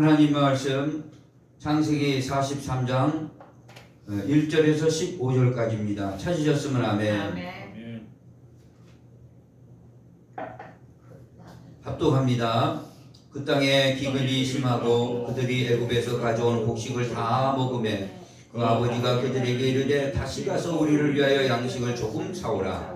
하나님 말씀 창세기 43장 1절에서 15절까지입니다. 찾으셨으면 아멘. 아멘. 합독합니다. 그 땅에 기근이 심하고 그들이 애굽에서 가져온 곡식을 다 먹으매 그 아버지가 그들에게 이르되 다시 가서 우리를 위하여 양식을 조금 사오라.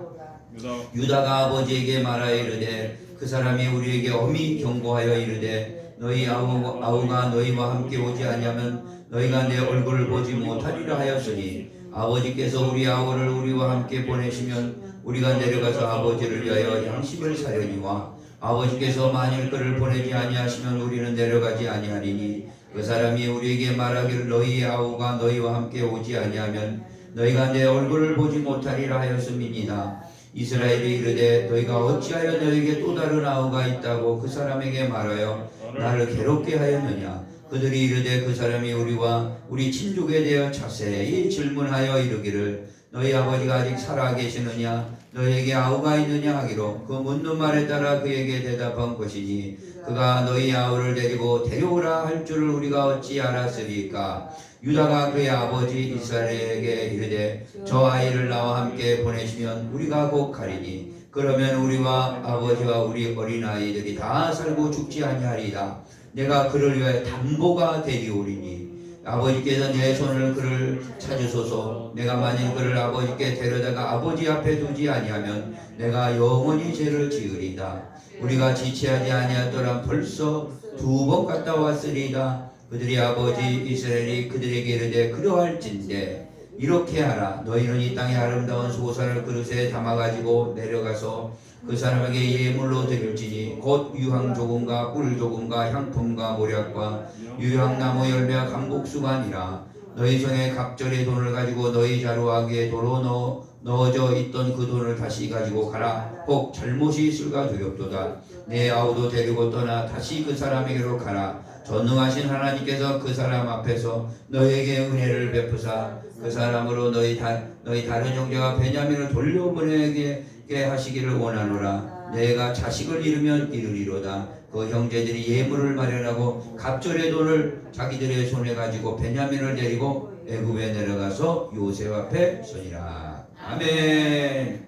유다가 아버지에게 말하여 이르되 그 사람이 우리에게 엄히 경고하여 이르되 너희 아우가 너희와 함께 오지 아니하면 너희가 내 얼굴을 보지 못하리라 하였으니 아버지께서 우리 아우를 우리와 함께 보내시면 우리가 내려가서 아버지를 위하여 양식을 사려니와 아버지께서 만일 그를 보내지 아니하시면 우리는 내려가지 아니하리니 그 사람이 우리에게 말하기를 너희 아우가 너희와 함께 오지 아니하면 너희가 내 얼굴을 보지 못하리라 하였음이니이다. 이스라엘이 이르되 너희가 어찌하여 너희에게 또 다른 아우가 있다고 그 사람에게 말하여 나를 괴롭게 하였느냐. 그들이 이르되 그 사람이 우리와 우리 친족에 대하여 자세히 질문하여 이르기를 너희 아버지가 아직 살아 계시느냐 너희에게 아우가 있느냐 하기로 그 묻는 말에 따라 그에게 대답한 것이니 그가 너희 아우를 데리고 데려오라 할 줄을 우리가 어찌 알았으리까. 유다가 그의 아버지 이스라엘에게 이르되 저 아이를 나와 함께 보내시면 우리가 곧 가리니 그러면 우리와 아버지와 우리 어린아이들이 다 살고 죽지 아니하리이다. 내가 그를 위하여 담보가 되리오리니 아버지께서 내 손을 그를 찾으소서. 내가 만일 그를 아버지께 데려다가 아버지 앞에 두지 아니하면 내가 영원히 죄를 지으리다. 우리가 지체하지 아니하더라 벌써 2번 갔다 왔으리이다. 그들이 아버지 이스라엘이 그들에게 이르되 그러할진대 이렇게 하라. 너희는 이 땅의 아름다운 소산을 그릇에 담아가지고 내려가서 그 사람에게 예물로 드릴지니 곧 유향 조금과 꿀 조금과 향품과 모략과 유향나무 열매와 감복수가 아니라 너희 손에 갑절의 돈을 가지고 너희 자루아기에 도로 넣어져 있던 그 돈을 다시 가지고 가라. 혹 잘못이 있을까 두렵도다. 내 아우도 데리고 떠나 다시 그 사람에게로 가라. 전능하신 하나님께서 그 사람 앞에서 너희에게 은혜를 베푸사 그 사람으로 너희 다른 형제가 베냐민을 돌려보내게 하시기를 원하노라. 내가 자식을 잃으면 이르리로다. 그 형제들이 예물을 마련하고 갑절의 돈을 자기들의 손에 가지고 베냐민을 데리고 애굽에 내려가서 요셉 앞에 서니라. 아멘.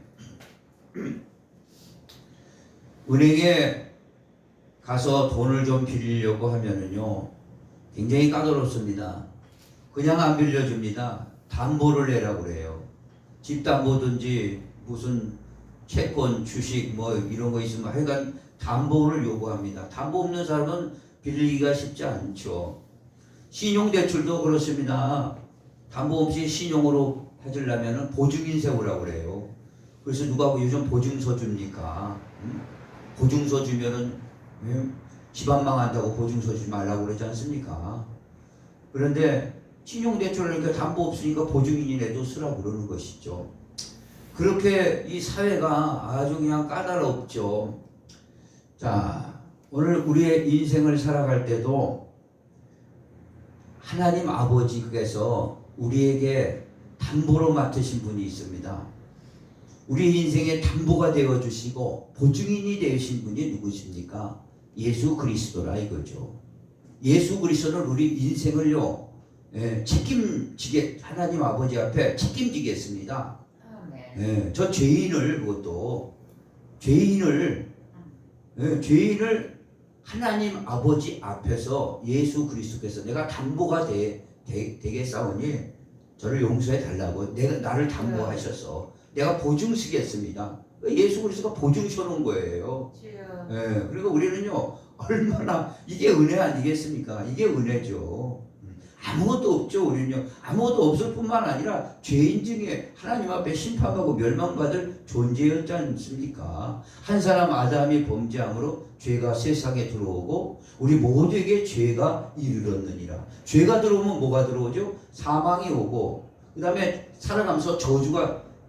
은행에 가서 돈을 좀 빌리려고 하면은요 굉장히 까다롭습니다. 그냥 안 빌려줍니다. 담보를 내라고 그래요. 집담보든지 무슨 채권, 주식 뭐 이런 거 있으면 하여간 담보를 요구합니다. 담보 없는 사람은 빌리기가 쉽지 않죠. 신용대출도 그렇습니다. 담보 없이 신용으로 해주려면 보증인 세우라고 그래요. 그래서 누가 요즘 보증서 줍니까? 보증서 주면은 집안 망한다고 보증서 주지 말라고 그러지 않습니까? 그런데 신용대출을 그러니까 담보 없으니까 보증인이라도 쓰라고 그러는 것이죠. 그렇게 이 사회가 아주 그냥 까다롭죠. 자, 오늘 우리의 인생을 살아갈 때도 하나님 아버지께서 우리에게 담보로 맡으신 분이 있습니다. 우리 인생의 담보가 되어주시고 보증인이 되신 분이 누구십니까? 예수 그리스도라 이거죠. 예수 그리스도는 우리 인생을요 책임지게 하나님 아버지 앞에 책임지겠습니다. 저 죄인을 그것도 죄인을 하나님 아버지 앞에서 예수 그리스도께서 내가 담보가 되겠사오니 저를 용서해 달라고 나를 담보하셔서 내가 보증 쓰겠습니다. 예수 그리스도가 보증 서는 거예요. 그리고 우리는요 얼마나 이게 은혜 아니겠습니까? 이게 은혜죠. 아무것도 없죠. 우리는요 아무것도 없을 뿐만 아니라 죄인 중에 하나님 앞에 심판하고 멸망받을 존재였지 않습니까? 한 사람 아담이 범죄함으로 죄가 세상에 들어오고 우리 모두에게 죄가 이르렀느니라. 죄가 들어오면 뭐가 들어오죠? 사망이 오고 그 다음에 살아가면서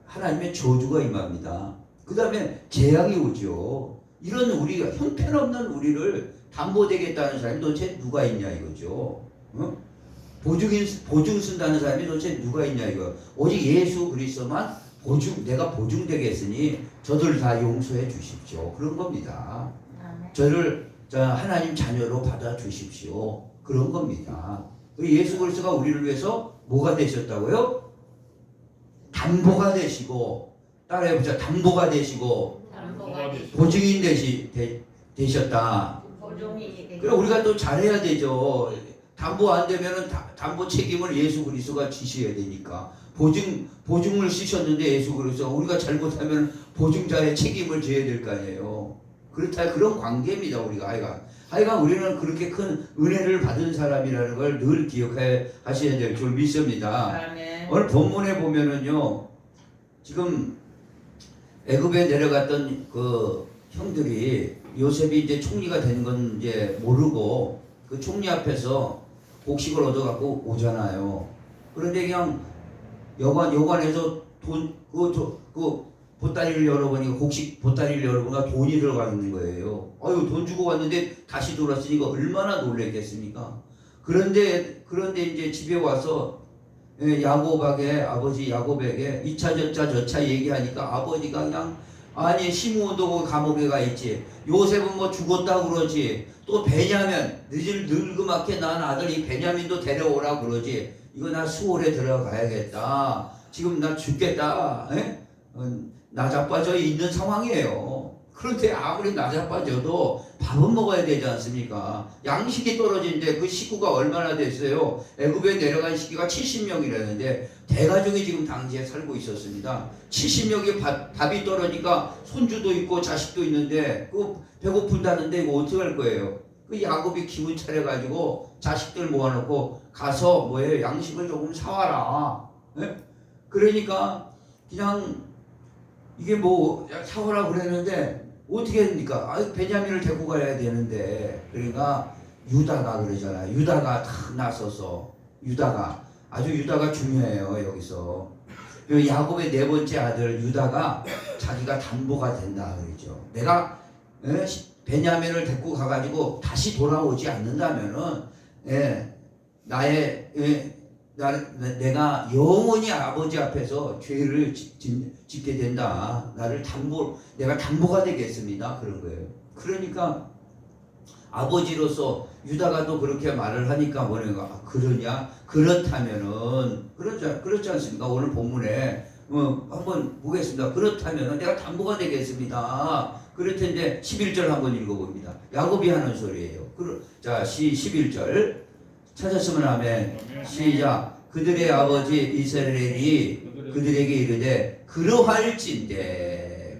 하나님의 저주가 임합니다. 그 다음에 재앙이 오죠. 이런 우리가 형편없는 우리를 담보되겠다는 사람이 도대체 누가 있냐 이거죠. 보증 쓴다는 사람이 도대체 누가 있냐 이거. 오직 예수 그리스도만 내가 보증되겠으니 저들 다 용서해 주십시오. 그런 겁니다. 저를 하나님 자녀로 받아 주십시오. 그런 겁니다. 예수 그리스도가 우리를 위해서 뭐가 되셨다고요? 담보가 되시고, 따라해보자. 담보가 되시고 보증인 되셨다. 그럼 우리가 또 잘해야 되죠. 담보 안 되면은 담보 책임을 예수 그리스도가 지셔야 되니까. 보증을 쓰셨는데 예수 그리스도가 우리가 잘못하면 보증자의 책임을 져야 될 거 아니에요. 그렇다 그런 관계입니다. 우리가 하여간 우리는 그렇게 큰 은혜를 받은 사람이라는 걸 늘 기억하셔야 될 줄 믿습니다. 아멘. 오늘 본문에 보면은요, 지금 애굽에 내려갔던 그 형들이 요셉이 이제 총리가 된 건 이제 모르고 그 총리 앞에서 곡식을 얻어갖고 오잖아요. 그런데 그냥 여관에서 그 보따리를 열어보니까 곡식 보따리를 열어보니까 돈이 들어가 있는 거예요. 돈 주고 왔는데 다시 돌아왔으니까 얼마나 놀랬겠습니까? 그런데 이제 집에 와서 야곱에게 아버지 야곱에게 이차 저차 얘기하니까 아버지가 그냥 아니 시므온도 감옥에 가 있지. 요셉은 뭐 죽었다 그러지. 또 베냐민 늙그맣게 난 아들이 베냐민도 데려오라 그러지. 이거 나 수월에 들어가야겠다. 지금 나 죽겠다. 나자빠져 있는 상황이에요. 그런데 아무리 나자빠져도 밥은 먹어야 되지 않습니까? 양식이 떨어지는데 그 식구가 얼마나 됐어요? 애굽에 내려간 식구가 70명이라는데 대가족이 지금 당시에 살고 있었습니다. 70명이 밥이 떨어지니까 손주도 있고 자식도 있는데 그 배고픈다는데 이거 어떻게 할 거예요? 그 야곱이 기분 차려가지고 자식들 모아놓고 가서 양식을 조금 사와라. 그러니까 그냥 이게 사오라 그랬는데 어떻게 됩니까? 베냐민을 데리고 가야 되는데 그러니까 유다가 그러잖아요. 유다가 탁 나서서 유다가 중요해요. 여기서 야곱의 네 번째 아들 유다가 자기가 담보가 된다 그러죠. 내가 베냐민을 데리고 가가지고 다시 돌아오지 않는다면은 내가 영원히 아버지 앞에서 죄를 짓게 된다. 내가 담보가 되겠습니다. 그런 거예요. 그러니까 아버지로서 유다가 또 그렇게 말을 하니까 그러냐? 그렇다면은 그렇지 않습니까? 오늘 본문에 한번 보겠습니다. 그렇다면은 내가 담보가 되겠습니다. 그럴 텐데 11절 한번 읽어봅니다. 야곱이 하는 소리예요. 자, 11절 찾았으면 아멘. 시작. 그들의 아버지 이스라엘이 그들에게 이르되 그러할진대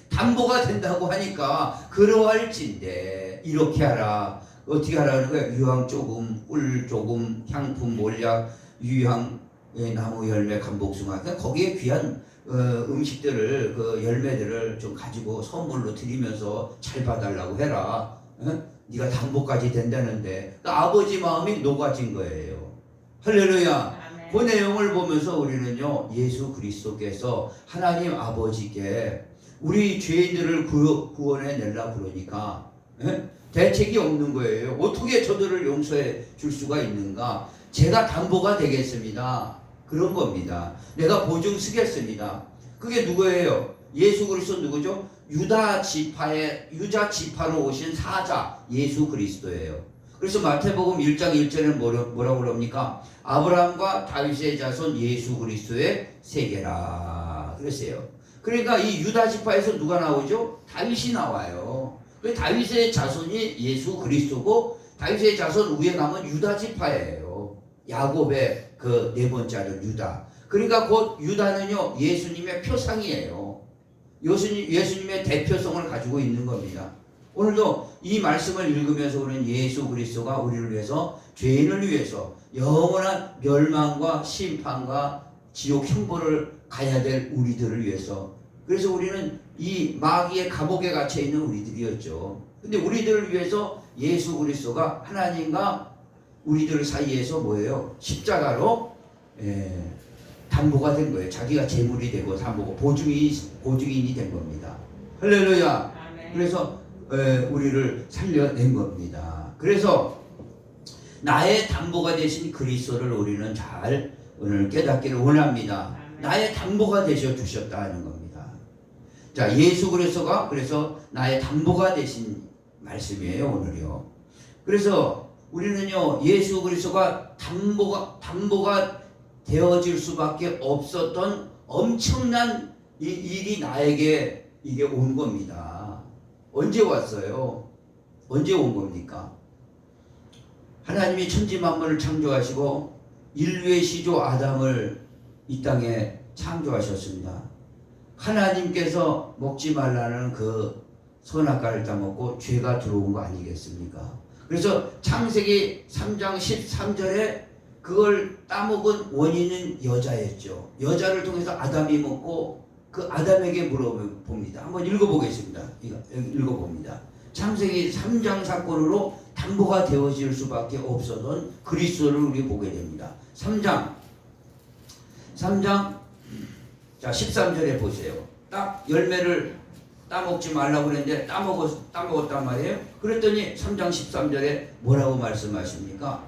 담보가 된다고 하니까 그러할진대 이렇게 하라. 어떻게 하라는 거야? 유황 조금, 꿀 조금, 향품 몰약, 유향 나무 열매 감복숭아. 그러니까 거기에 귀한 음식들을 그 열매들을 좀 가지고 선물로 드리면서 잘 봐달라고 해라. 네가 담보까지 된다는데 아버지 마음이 녹아진 거예요. 할렐루야. 아멘. 그 내용을 보면서 우리는요, 예수 그리스도께서 하나님 아버지께 우리 죄인들을 구원해 내려 그러니까 대책이 없는 거예요. 어떻게 저들을 용서해 줄 수가 있는가? 제가 담보가 되겠습니다. 그런 겁니다. 내가 보증 쓰겠습니다. 그게 누구예요? 예수 그리스도 누구죠? 유다 지파로 오신 사자 예수 그리스도예요. 그래서 마태복음 1장 1절에는 뭐라고 그럽니까? 아브라함과 다윗의 자손 예수 그리스도의 세계라 그랬어요. 그러니까 이 유다 지파에서 누가 나오죠? 다윗이 나와요. 그 다윗의 자손이 예수 그리스도고 다윗의 자손 위에 남은 유다 지파예요. 야곱의 그 네 번째 아들 유다. 그러니까 곧 유다는요 예수님의 표상이에요. 예수님의 대표성을 가지고 있는 겁니다. 오늘도 이 말씀을 읽으면서 우리는 예수 그리스도가 우리를 위해서 죄인을 위해서 영원한 멸망과 심판과 지옥 형벌을 가야 될 우리들을 위해서 그래서 우리는 이 마귀의 감옥에 갇혀 있는 우리들이었죠. 근데 우리들을 위해서 예수 그리스도가 하나님과 우리들 사이에서 뭐예요? 십자가로 담보가 된 거예요. 자기가 제물이 되고 담보고 보증인이 된 겁니다. 할렐루야. 아멘. 그래서 우리를 살려낸 겁니다. 그래서 나의 담보가 되신 그리스도를 우리는 잘 오늘 깨닫기를 원합니다. 아멘. 나의 담보가 되셔 주셨다는 겁니다. 자, 예수 그리스도가 그래서 나의 담보가 되신 말씀이에요, 오늘요. 그래서 우리는요 예수 그리스도가 담보가 되어질 수밖에 없었던 엄청난 이 일이 나에게 이게 온 겁니다. 언제 왔어요? 언제 온 겁니까? 하나님이 천지 만물을 창조하시고 인류의 시조 아담을 이 땅에 창조하셨습니다. 하나님께서 먹지 말라는 그 선악과를 따먹고 죄가 들어온 거 아니겠습니까? 그래서 창세기 3장 13절에 그걸 따먹은 원인은 여자였죠. 여자를 통해서 아담이 먹고 그 아담에게 물어봅니다. 한번 읽어보겠습니다. 읽어봅니다. 창세기 3장 사건으로 담보가 되어질 수밖에 없었던 그리스도를 우리 보게 됩니다. 3장 자 13절에 보세요. 딱 열매를 따먹지 말라고 그랬는데 따먹었단 말이에요. 그랬더니 3장 13절에 뭐라고 말씀하십니까?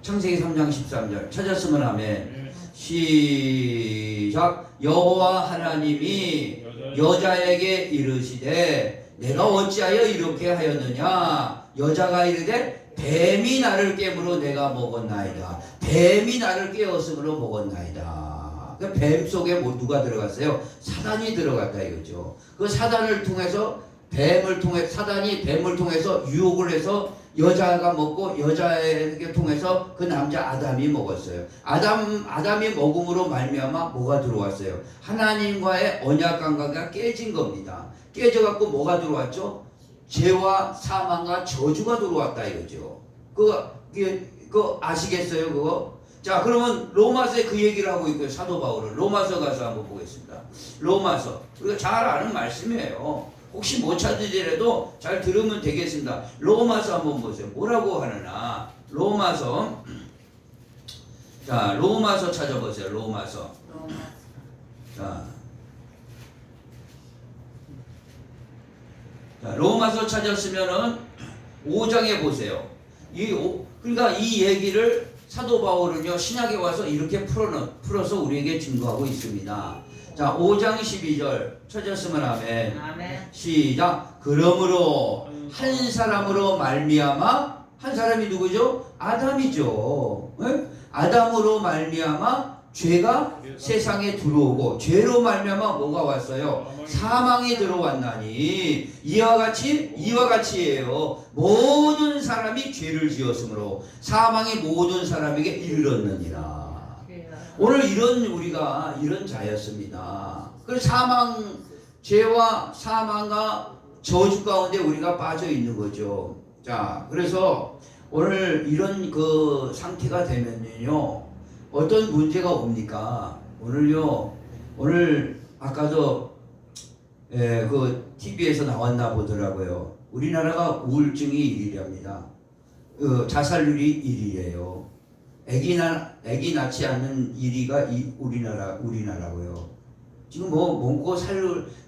창세기 3장 13절 찾았으면 아멘. 시작. 여호와 하나님이 여자에게 이르시되 내가 어찌하여 이렇게 하였느냐. 여자가 이르되 뱀이 나를 깨므로 내가 먹었나이다. 뱀이 나를 깨었으므로 먹었나이다. 그러니까 뱀 속에 누가 들어갔어요? 사단이 들어갔다 이거죠. 그 사단을 통해서 사단이 뱀을 통해서 유혹을 해서 여자가 먹고 여자에게 통해서 그 남자 아담이 먹었어요. 아담이 먹음으로 말미암아 뭐가 들어왔어요? 하나님과의 언약 관계가 깨진 겁니다. 깨져갖고 뭐가 들어왔죠? 죄와 사망과 저주가 들어왔다 이거죠. 그거 아시겠어요 그거? 자 그러면 로마서에 그 얘기를 하고 있고요. 사도 바울은 로마서 가서 한번 보겠습니다. 로마서 우리가 잘 아는 말씀이에요. 혹시 못 찾으더라도 잘 들으면 되겠습니다. 로마서 한번 보세요. 뭐라고 하느냐. 로마서 자 로마서 찾아보세요. 로마서 자 로마서 찾았으면은 5장에 보세요. 그러니까 이 얘기를 사도 바울은요 신약에 와서 이렇게 풀어서 우리에게 증거하고 있습니다. 자 5장 12절 찾았으면 아멘. 시작. 그러므로 한 사람으로 말미암아 한 사람이 누구죠? 아담이죠. 네? 아담으로 말미암아 죄가 세상에 들어오고 죄로 말미암아 뭐가 왔어요? 사망이 들어왔나니 이와 같이예요. 모든 사람이 죄를 지었으므로 사망이 모든 사람에게 이르렀느니라. 오늘 우리가 이런 자였습니다. 그 죄와 사망과 저주 가운데 우리가 빠져 있는 거죠. 자, 그래서 오늘 이런 그 상태가 되면요. 어떤 문제가 옵니까? 오늘 아까도 그 TV에서 나왔나 보더라고요. 우리나라가 우울증이 1위랍니다. 자살률이 1위예요. 애기 낳지 않는 1위가 우리나라고요. 지금 먹고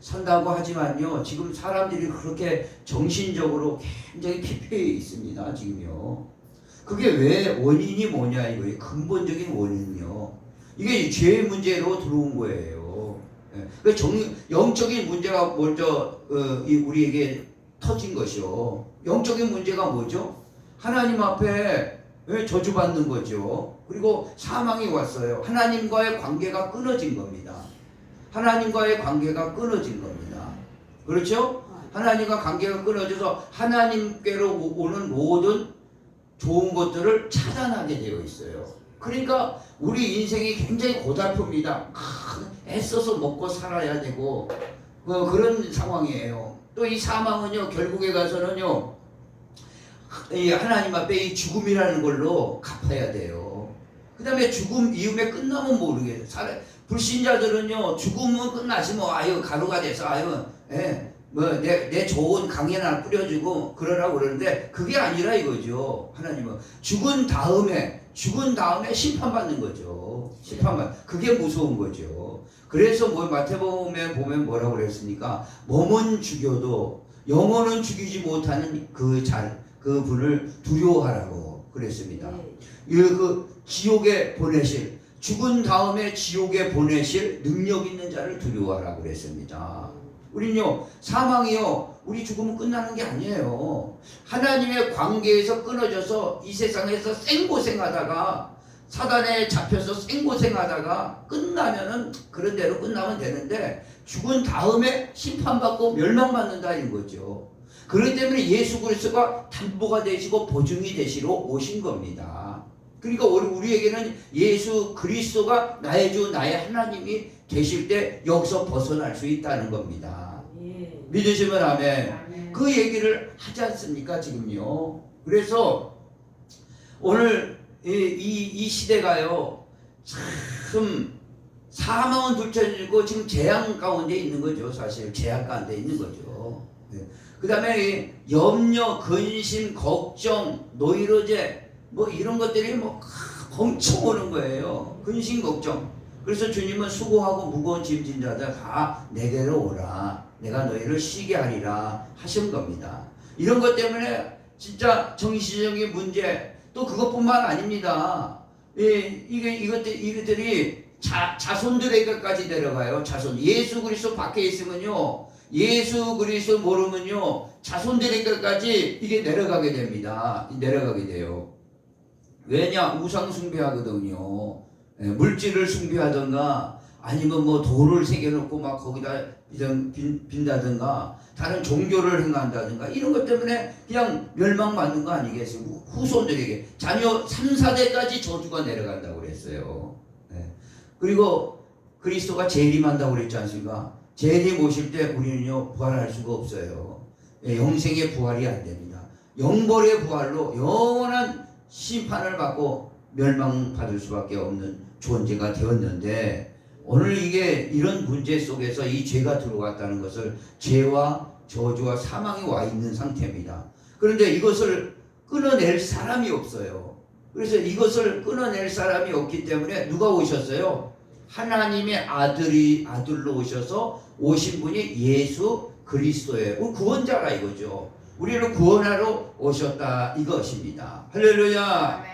산다고 하지만요. 지금 사람들이 그렇게 정신적으로 굉장히 피폐해 있습니다. 지금요. 그게 왜 원인이 뭐냐 이거예요. 근본적인 원인이요. 이게 죄의 문제로 들어온 거예요. 영적인 문제가 먼저 우리에게 터진 것이요. 영적인 문제가 뭐죠? 하나님 앞에 저주받는 거죠. 그리고 사망이 왔어요. 하나님과의 관계가 끊어진 겁니다. 하나님과의 관계가 끊어진 겁니다. 그렇죠? 하나님과 관계가 끊어져서 하나님께로 오는 모든 좋은 것들을 차단하게 되어 있어요. 그러니까 우리 인생이 굉장히 고달픕니다. 애써서 먹고 살아야 되고 그런 상황이에요. 또 이 사망은요 결국에 가서는요 이 하나님 앞에 이 죽음이라는 걸로 갚아야 돼요. 그 다음에 죽음 이후에 끝나면 모르겠어요. 불신자들은요 죽음은 끝나지 가루가 돼서 내 좋은 강연을 뿌려주고 그러라고 그러는데 그게 아니라 이거죠. 하나님은 죽은 다음에 심판받는 거죠. 그게 무서운 거죠. 그래서 마태복음에 보면 뭐라고 그랬습니까? 몸은 죽여도 영혼은 죽이지 못하는 그 분을 두려워하라고 그랬습니다. 그 지옥에 보내실 죽은 다음에 지옥에 보내실 능력 있는 자를 두려워하라고 그랬습니다. 우리는요, 사망이요, 우리 죽으면 끝나는 게 아니에요. 하나님의 관계에서 끊어져서 이 세상에서 생고생하다가 사단에 잡혀서 생고생하다가 끝나면은 그런 대로 끝나면 되는데, 죽은 다음에 심판받고 멸망받는다 이런 거죠. 그렇기 때문에 예수 그리스도가 담보가 되시고 보증이 되시러 오신 겁니다. 그러니까 우리에게는 예수 그리스도가 나의 주 나의 하나님이 되실 때 여기서 벗어날 수 있다는 겁니다. 믿으시면 아멘. 그 얘기를 하지 않습니까 지금요. 그래서 오늘 이 시대가요 참 사망은 둘째이고 지금 재앙 가운데 있는 거죠. 사실 재앙 가운데 있는 거죠. 그 다음에 염려, 근심, 걱정, 노이로제 뭐 이런 것들이 뭐 엄청 오는 거예요. 근심, 걱정. 그래서 주님은 수고하고 무거운 짐진 자들 다 내게로 오라. 내가 너희를 쉬게 하리라 하신 겁니다. 이런 것 때문에 진짜 정신적인 문제 또 그것뿐만 아닙니다. 이것들이 자손들에게까지 내려가요. 자손. 예수 그리스도 밖에 있으면요. 예수 그리스도 모르면요. 자손들에게까지 이게 내려가게 됩니다. 내려가게 돼요. 왜냐? 우상 숭배하거든요. 물질을 숭배하든가 아니면 뭐 돌을 새겨놓고 막 거기다 빈다든가 다른 종교를 행한다든가 이런 것 때문에 그냥 멸망받는 거 아니겠어요? 후손들에게 자녀 3, 4대까지 저주가 내려간다고 그랬어요. 그리고 그리스도가 재림한다고 그랬지 않습니까? 재림 오실 때 우리는요 부활할 수가 없어요. 영생의 부활이 안 됩니다. 영벌의 부활로 영원한 심판을 받고 멸망받을 수밖에 없는 존재가 되었는데 오늘 이게 이런 문제 속에서 이 죄가 들어갔다는 것을 죄와 저주와 사망이 와 있는 상태입니다. 그런데 이것을 끊어낼 사람이 없어요. 그래서 이것을 끊어낼 사람이 없기 때문에 누가 오셨어요? 하나님의 아들로 오셔서 오신 분이 예수 그리스도예요. 구원자가 이거죠. 우리를 구원하러 오셨다 이것입니다. 할렐루야.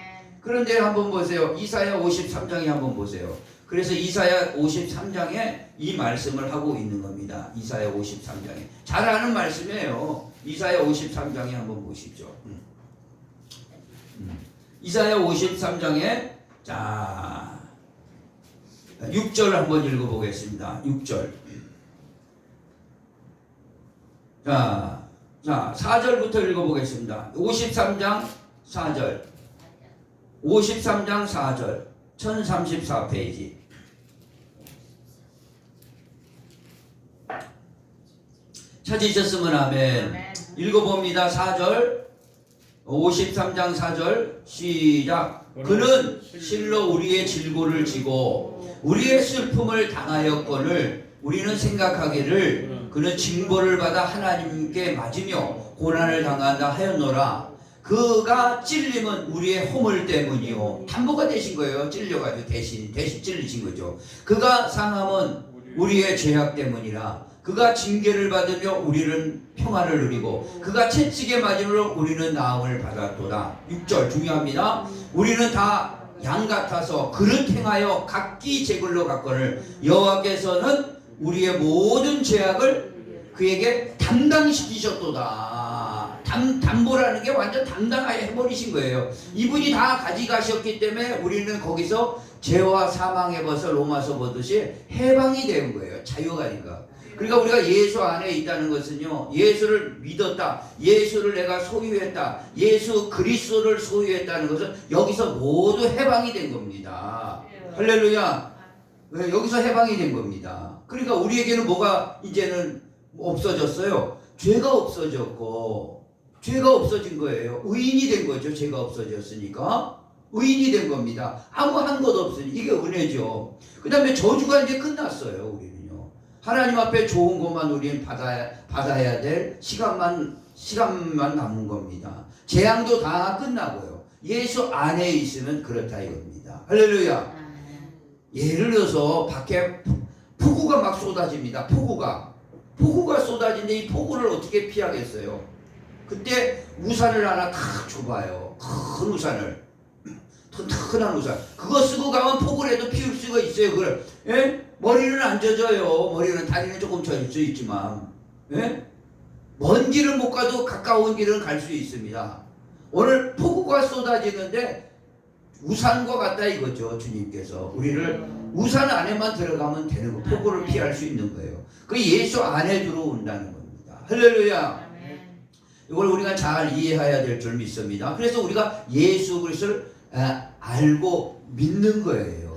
그런데 한번 보세요. 이사야 53장에 한번 보세요. 그래서 이사야 53장에 이 말씀을 하고 있는 겁니다. 이사야 53장에. 잘 아는 말씀이에요. 이사야 53장에 한번 보시죠. 이사야 53장에 자 6절 한번 읽어보겠습니다. 6절. 자 4절부터 읽어보겠습니다. 53장 4절. 53장 4절. 1034페이지. 찾으셨으면 아멘. 읽어봅니다. 4절. 53장 4절 시작. 그는 실로 우리의 질고를 지고 우리의 슬픔을 당하였거늘 우리는 생각하기를 그는 징벌을 받아 하나님께 맞으며 고난을 당한다 하였노라. 그가 찔림은 우리의 허물 때문이요. 담보가 되신 거예요. 찔려가지고 대신 찔리신 거죠. 그가 상함은 우리의 죄악 때문이라. 그가 징계를 받으며 우리는 평화를 누리고 그가 채찍에 맞음으로 우리는 나음을 받았도다. 6절 중요합니다. 우리는 다 양 같아서 그릇 행하여 각기 제 글로 갔거늘 여호와께서는 우리의 모든 죄악을 그에게 담당시키셨도다. 담보라는 게 완전 담당하게 해버리신 거예요. 이분이 다 가져가셨기 때문에 우리는 거기서 죄와 사망의 벗을 로마서 보듯이 해방이 되는 거예요. 자유가니까. 그러니까 우리가 예수 안에 있다는 것은요, 예수를 믿었다, 예수를 내가 소유했다, 예수 그리스도를 소유했다는 것은 여기서 모두 해방이 된 겁니다. 할렐루야. 여기서 해방이 된 겁니다. 그러니까 우리에게는 뭐가 이제는 없어졌어요? 죄가 없어졌고, 죄가 없어진 거예요. 의인이 된 거죠. 죄가 없어졌으니까 의인이 된 겁니다. 아무 한 것 없으니 이게 은혜죠. 그 다음에 저주가 이제 끝났어요. 우리는요. 하나님 앞에 좋은 것만 우리는 받아야 될 시간만 남은 겁니다. 재앙도 다 끝나고요. 예수 안에 있으면 그렇다 이겁니다. 할렐루야. 예를 들어서 밖에 폭우가 막 쏟아집니다. 폭우가 쏟아지는데 이 폭우를 어떻게 피하겠어요? 그때 우산을 하나 탁 줘봐요. 큰 우산을. 튼튼한 우산. 그거 쓰고 가면 폭우라도 피울 수가 있어요. 그걸. 예? 머리는 안 젖어요. 머리는 다리는 조금 젖을 수 있지만, 예? 먼 길은 못 가도 가까운 길은 갈 수 있습니다. 오늘 폭우가 쏟아지는데 우산과 같다 이거죠. 주님께서 우리를 우산 안에만 들어가면 되는 거, 폭우를 피할 수 있는 거예요. 그 예수 안에 들어온다는 겁니다. 할렐루야. 이걸 우리가 잘 이해해야 될 줄 믿습니다. 그래서 우리가 예수 그리스도를 알고 믿는 거예요.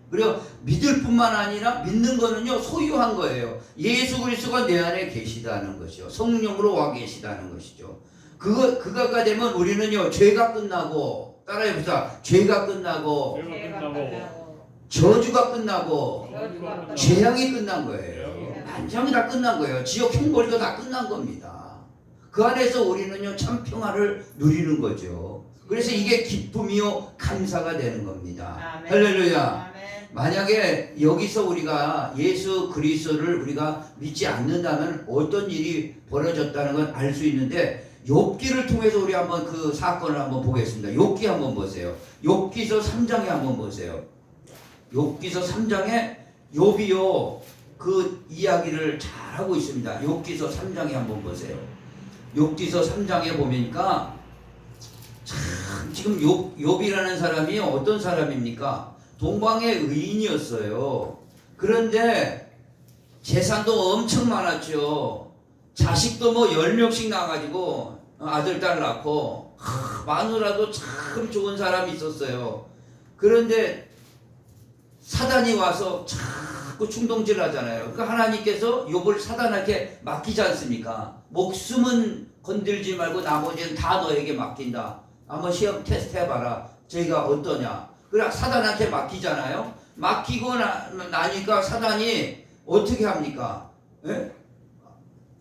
그리고 믿을 뿐만 아니라 믿는 거는요 소유한 거예요. 예수 그리스도가 내 안에 계시다는 것이요, 성령으로 와 계시다는 것이죠. 그거가 되면 우리는요 죄가 끝나고, 따라해보자. 죄가 끝나고 저주가 끝나고 재앙이 끝난 거예요. 완전히 다 끝난 거예요. 지옥 형벌도 다 끝난 겁니다. 그 안에서 우리는요 참 평화를 누리는 거죠. 그래서 이게 기쁨이요 감사가 되는 겁니다. 할렐루야. 만약에 여기서 우리가 예수 그리스도를 우리가 믿지 않는다면 어떤 일이 벌어졌다는 건 알 수 있는데, 욥기를 통해서 우리 한번 그 사건을 한번 보겠습니다. 욥기 한번 보세요. 욥기서 3장에 한번 보세요. 욥기서 3장에 욥이요 그 이야기를 잘 하고 있습니다. 욥기서 3장에 한번 보세요. 욥기서 3장에 보니까 참 지금 욥이라는 사람이 어떤 사람입니까? 동방의 의인이었어요. 그런데 재산도 엄청 많았죠. 자식도 뭐 10명씩 낳아가지고 아들 딸 낳고 마누라도 참 좋은 사람이 있었어요. 그런데 사단이 와서 자꾸 충동질 하잖아요. 그 하나님께서 욥을 사단한테 맡기지 않습니까? 목숨은 건들지 말고 나머지는 다 너에게 맡긴다. 한번 시험 테스트 해봐라. 저희가 어떠냐. 그래 사단한테 맡기잖아요. 맡기고 나니까 사단이 어떻게 합니까? 예?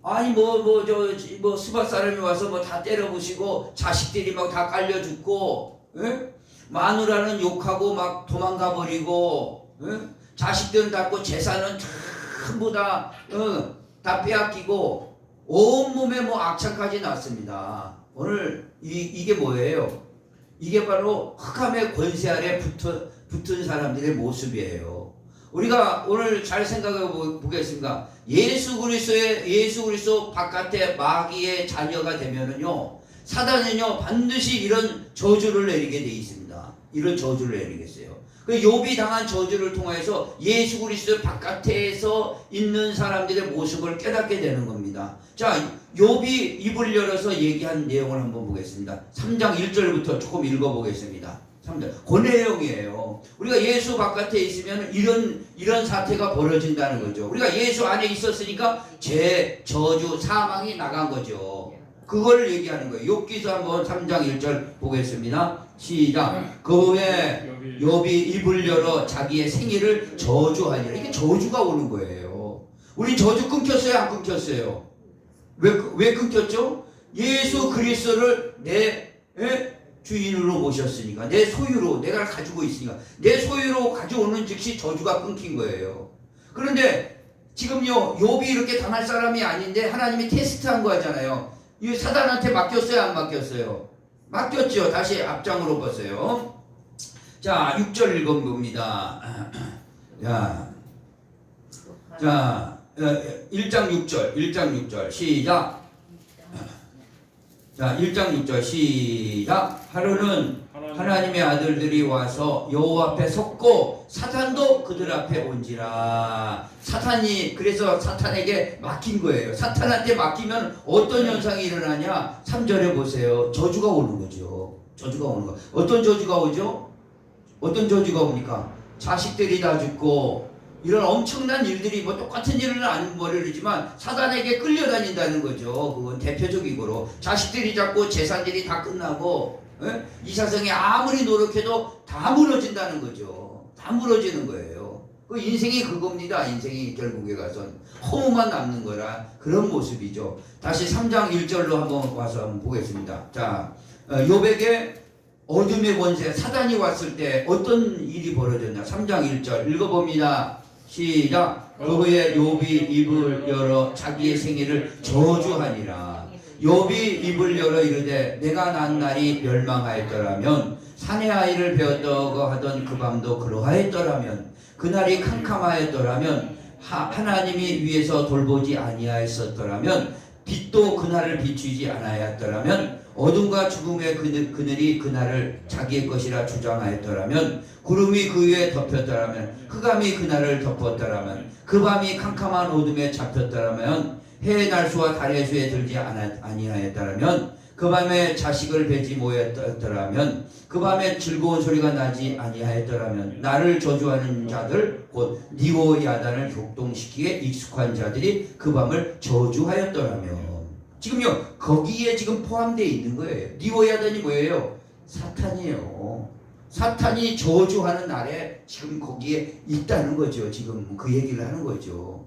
아니 뭐 스바 사람이 와서 뭐 다 때려부시고 자식들이 막 다 깔려 죽고, 예? 마누라는 욕하고 막 도망가 버리고, 예? 자식들은 닫고 재산은 전부 다 빼앗기고 온몸에 뭐 악창까지 났습니다. 오늘 이게 뭐예요? 이게 바로 흑암의 권세 아래 붙은 사람들의 모습이에요. 우리가 오늘 잘 생각해 보겠습니다. 예수 그리스도 바깥에 마귀의 자녀가 되면은요, 사단은요 반드시 이런 저주를 내리게 돼 있습니다. 이런 저주를 내리겠어요. 그 욥이 당한 저주를 통해서 예수 그리스도 바깥에서 있는 사람들의 모습을 깨닫게 되는 겁니다. 자, 욥이 입을 열어서 얘기한 내용을 한번 보겠습니다. 3장 1절부터 조금 읽어보겠습니다. 3절. 그 내용이에요. 우리가 예수 바깥에 있으면 이런 사태가 벌어진다는 거죠. 우리가 예수 안에 있었으니까 죄, 저주, 사망이 나간 거죠. 그걸 얘기하는 거예요. 욥기서 한번 3장 1절 보겠습니다. 시작. 그 후에 욥이 입을 열어 자기의 생일을 저주하니라. 이게 저주가 오는 거예요. 우리 저주 끊겼어요? 안 끊겼어요? 왜 끊겼죠? 예수 그리스도를 내 주인으로 모셨으니까, 내 소유로 내가 가지고 있으니까, 내 소유로 가져오는 즉시 저주가 끊긴 거예요. 그런데 지금요 욥이 이렇게 당할 사람이 아닌데 하나님이 테스트한 거 하잖아요. 이 사단한테 맡겼어요? 안 맡겼어요? 맡겼죠. 다시 앞장으로 보세요. 자, 6절 읽어봅니다. 자, 1장 6절 시작. 자, 1장 6절 시작. 하루는 하나님의 아들들이 와서 여호와 앞에 섰고 사탄도 그들 앞에 온지라. 사탄이 그래서 사탄에게 맡긴 거예요. 사탄한테 맡기면 어떤 현상이 일어나냐? 3절에 보세요. 저주가 오는 거죠. 저주가 오는 거. 어떤 저주가 오죠? 어떤 저주가 옵니까? 자식들이 다 죽고, 이런 엄청난 일들이 뭐 똑같은 일은 안 벌어지지만 사단에게 끌려다닌다는 거죠. 그건 대표적이고로 자식들이 잡고 재산들이 다 끝나고, 이 사성이 아무리 노력해도 다 무너진다는 거죠. 다 무너지는 거예요. 그 인생이 그겁니다. 인생이 결국에 가선 허무만 남는 거라 그런 모습이죠. 다시 3장 1절로 한번 와서 한번 보겠습니다. 자, 욥에게 어둠의 권세 사단이 왔을 때 어떤 일이 벌어졌냐? 3장 1절 읽어봅니다. 시작. 그 후에 욥이 입을 열어 자기의 생일을 저주하니라. 욥이 입을 열어 이르되 내가 난 날이 멸망하였더라면 산의 아이를 베었다고 하던 그 밤도 그러하였더라면 그날이 캄캄하였더라면 하나님이 위에서 돌보지 아니하였었더라면 빛도 그날을 비추지 않았더라면 어둠과 죽음의 그늘이 그날을 자기의 것이라 주장하였더라면 구름이 그 위에 덮였더라면 흑암이 그날을 덮었더라면 그 밤이 캄캄한 어둠에 잡혔더라면 해의 날수와 달의 수에 들지 아니하였더라면 그 밤에 자식을 배지 모였더라면 그 밤에 즐거운 소리가 나지 아니하였더라면 나를 저주하는 자들 곧 니오야단을 격동시키기에 익숙한 자들이 그 밤을 저주하였더라면 지금요 거기에 지금 포함되어 있는 거예요. 니오야단이 뭐예요? 사탄이에요. 사탄이 저주하는 날에 지금 거기에 있다는 거죠. 지금 그 얘기를 하는 거죠.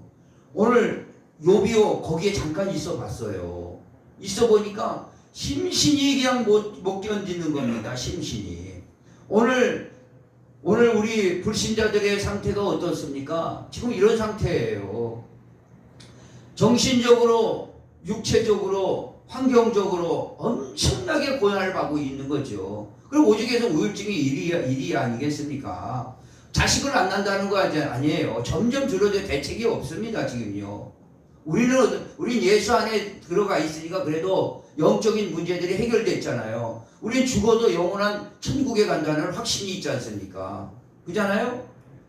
오늘 욥이요 거기에 잠깐 있어 봤어요. 있어 보니까 심신이 그냥 못 견디는 겁니다. 심신이. 오늘 우리 불신자들의 상태가 어떻습니까? 지금 이런 상태예요. 정신적으로, 육체적으로, 환경적으로 엄청나게 고난을 받고 있는 거죠. 그럼 오직에서 우울증이 일이 아니겠습니까? 자식을 안 낳는다는 거 아니에요. 점점 줄어들 대책이 없습니다. 지금요. 우린 예수 안에 들어가 있으니까 그래도 영적인 문제들이 해결됐잖아요. 우린 죽어도 영원한 천국에 간다는 확신이 있지 않습니까? 그잖아요?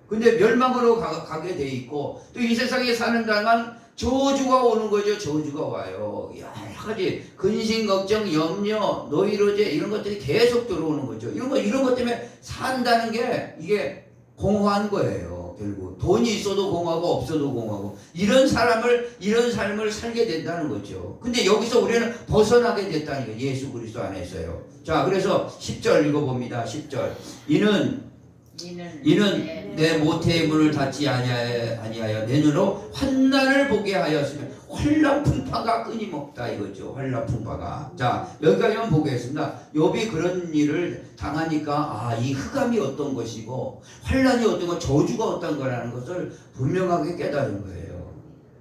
근데 멸망으로 가게 돼 있고 또 이 세상에 사는 동안 저주가 오는 거죠. 저주가 와요. 여러 가지 근심, 걱정, 염려, 노이로제 이런 것들이 계속 들어오는 거죠. 이런 것 때문에 산다는 게 이게 공허한 거예요. 결국 돈이 있어도 공허하고 없어도 공허하고 이런 삶을 살게 된다는 거죠. 근데 여기서 우리는 벗어나게 됐다는 거예요. 예수 그리스도 안에서요. 자, 그래서 10절 읽어봅니다. 10절 이는 내 모태의 문을 닫지 아니하여 내 눈으로 환난을 보게 하였으면 환난 풍파가 끊임없다 이거죠. 환난 풍파가. 자, 여기까지 한번 보겠습니다. 욥이 그런 일을 당하니까 이 흑암이 어떤 것이고 환난이 어떤 것, 저주가 어떤 거라는 것을 분명하게 깨달은 거예요.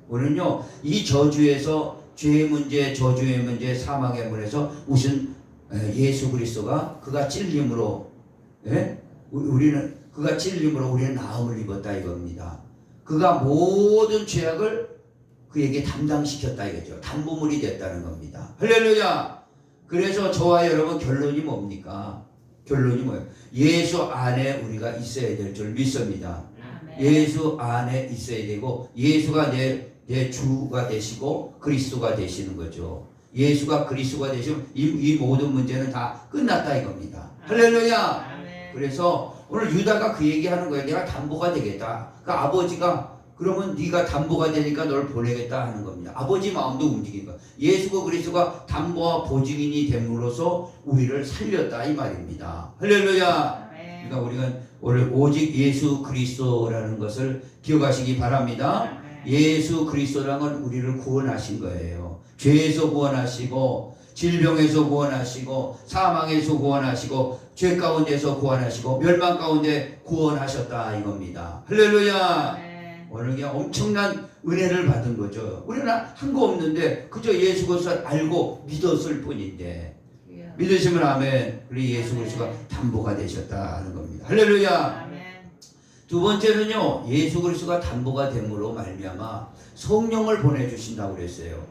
우리는요 이 저주에서 죄의 문제, 저주의 문제, 사망의 문에서 우선 예수 그리스도가 그가 찔림으로 그가 찔림으로 우리는 나음을 입었다 이겁니다. 그가 모든 죄악을 그에게 담당시켰다 이거죠. 담보물이 됐다는 겁니다. 할렐루야. 그래서 저와 여러분 결론이 뭡니까? 결론이 뭐예요? 예수 안에 우리가 있어야 될 줄 믿습니다. 예수 안에 있어야 되고 예수가 내 주가 되시고 그리스도가 되시는 거죠. 예수가 그리스도가 되시면 이 모든 문제는 다 끝났다 이겁니다. 할렐루야. 그래서 오늘 유다가 그 얘기하는 거예요. 내가 담보가 되겠다. 그러니까 아버지가 그러면 네가 담보가 되니까 널 보내겠다 하는 겁니다. 아버지 마음도 움직인 거예요. 예수가 그리스도가 담보와 보증인이 됨으로써 우리를 살렸다 이 말입니다. 할렐루야. 그러니까 우리가 오늘 오직 예수 그리스도라는 것을 기억하시기 바랍니다. 예수 그리스도라는 건 우리를 구원하신 거예요. 죄에서 구원하시고 질병에서 구원하시고 사망에서 구원하시고 죄 가운데서 구원하시고 멸망 가운데 구원하셨다 이겁니다. 할렐루야. 오늘 그냥 엄청난 은혜를 받은 거죠. 우리는 한 거 없는데 그저 예수 그리스도를 알고 믿었을 뿐인데 믿으시면 아멘. 우리 예수 그리스도가 담보가 되셨다 하는 겁니다. 할렐루야. 두 번째는요 예수 그리스도가 담보가 됨으로 말미암아 성령을 보내주신다고 그랬어요.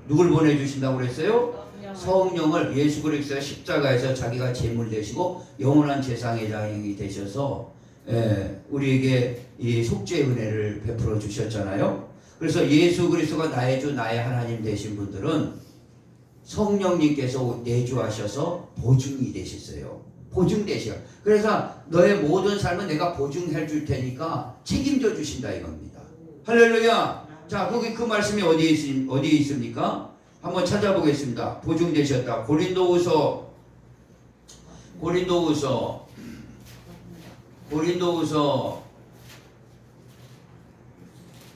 누굴 보내주신다고 그랬어요? 성령을. 예수 그리스도가 십자가에서 자기가 제물 되시고 영원한 제사장이 되셔서 우리에게 이 속죄의 은혜를 베풀어 주셨잖아요. 그래서 예수 그리스도가 나의 주 나의 하나님 되신 분들은 성령님께서 내주하셔서 보증이 되셨어요. 보증되셔. 그래서 너의 모든 삶은 내가 보증해 줄 테니까 책임져 주신다 이겁니다. 할렐루야. 자, 거기 그 말씀이 어디에 있습니까? 한번 찾아보겠습니다. 보증되셨다. 고린도후서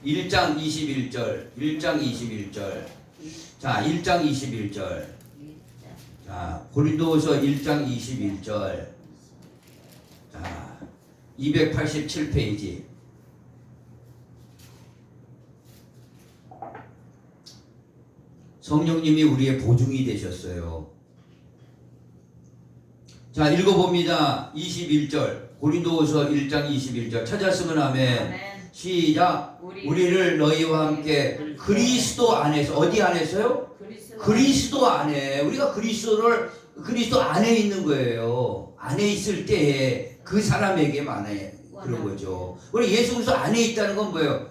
1장 21절. 자, 1장 21절. 자, 고린도후서 1장 21절. 자, 287페이지. 성령님이 우리의 보증이 되셨어요. 자, 읽어봅니다. 21절. 고린도후서 1장 21절 찾았으면 아멘. 시작. 우리를 너희와 함께 그리스도 안에서, 어디 안에서요? 그리스도 안에. 우리가 그리스도 안에 있는 거예요. 안에 있을 때에 그 사람에게 만에 그런 거죠. 우리 예수 그리스도 안에 있다는 건 뭐예요?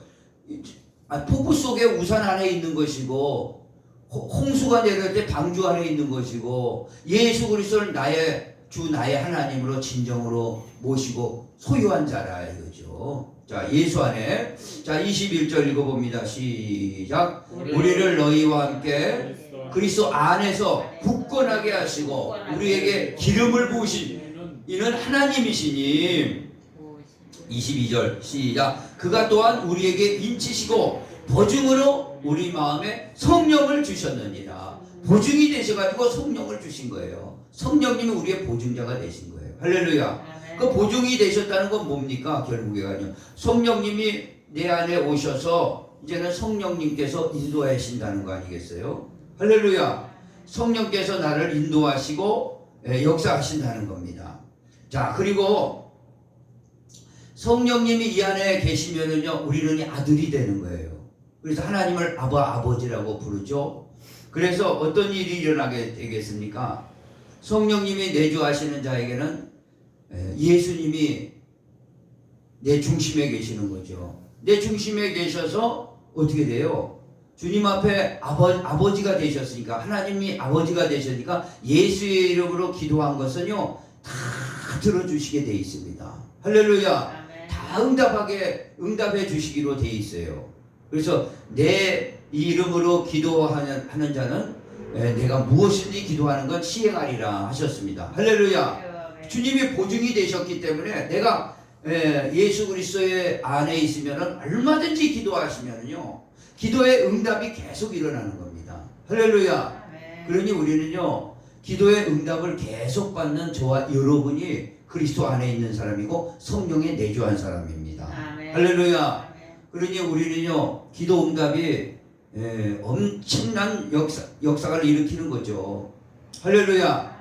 폭우 속에 우산 안에 있는 것이고, 홍수가 내릴 때 방주 안에 있는 것이고, 예수 그리스도를 나의 주 나의 하나님으로 진정으로 모시고 소유한 자라 이거죠. 자, 예수 안에. 자, 21절 읽어봅니다. 시작. 우리를 너희와 함께 그리스도 안에서 굳건하게 하시고 우리에게 기름을 부으신 이는 하나님이시니. 22절 시작. 그가 또한 우리에게 인치시고 보증으로 우리 마음에 성령을 주셨느니라. 보증이 되셔가지고 성령을 주신 거예요. 성령님이 우리의 보증자가 되신 거예요. 할렐루야. 그 보증이 되셨다는 건 뭡니까? 결국에는요, 성령님이 내 안에 오셔서 이제는 성령님께서 인도하신다는 거 아니겠어요? 할렐루야. 성령께서 나를 인도하시고 역사하신다는 겁니다. 자, 그리고 성령님이 이 안에 계시면은요, 우리는 아들이 되는 거예요. 그래서 하나님을 아버지라고 부르죠. 그래서 어떤 일이 일어나게 되겠습니까? 성령님이 내주하시는 자에게는 예수님이 내 중심에 계시는 거죠. 내 중심에 계셔서 어떻게 돼요? 주님 앞에 아버지가 되셨으니까, 하나님이 아버지가 되셨으니까 예수의 이름으로 기도한 것은요, 다 들어주시게 돼 있습니다. 할렐루야. 다 응답해 주시기로 돼 있어요. 그래서 내 이름으로 기도하는 자는 내가 무엇이든지 기도하는 건 시행하리라 하셨습니다. 할렐루야. 주님이 보증이 되셨기 때문에 내가 예수 그리스도의 안에 있으면 얼마든지 기도하시면요, 기도의 응답이 계속 일어나는 겁니다. 할렐루야. 그러니 우리는요, 기도의 응답을 계속 받는 저와 여러분이 그리스도 안에 있는 사람이고 성령에 내주한 사람입니다. 할렐루야. 그러니 우리는요, 기도 응답이 엄청난 역사를 일으키는 거죠. 할렐루야.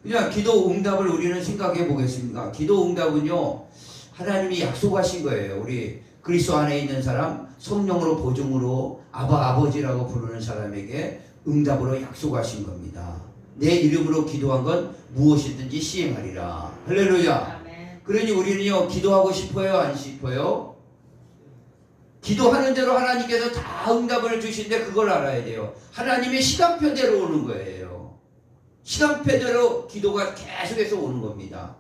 그냥 기도 응답을 우리는 생각해 보겠습니다. 기도 응답은요, 하나님이 약속하신 거예요. 우리 그리스도 안에 있는 사람, 성령으로 보증으로 아버지라고 부르는 사람에게 응답으로 약속하신 겁니다. 내 이름으로 기도한 건 무엇이든지 시행하리라. 할렐루야. 그러니 우리는요, 기도하고 싶어요, 안 싶어요? 기도하는 대로 하나님께서 다 응답을 주신데 그걸 알아야 돼요. 하나님의 시간표대로 오는 거예요. 시간표대로 기도가 계속해서 오는 겁니다.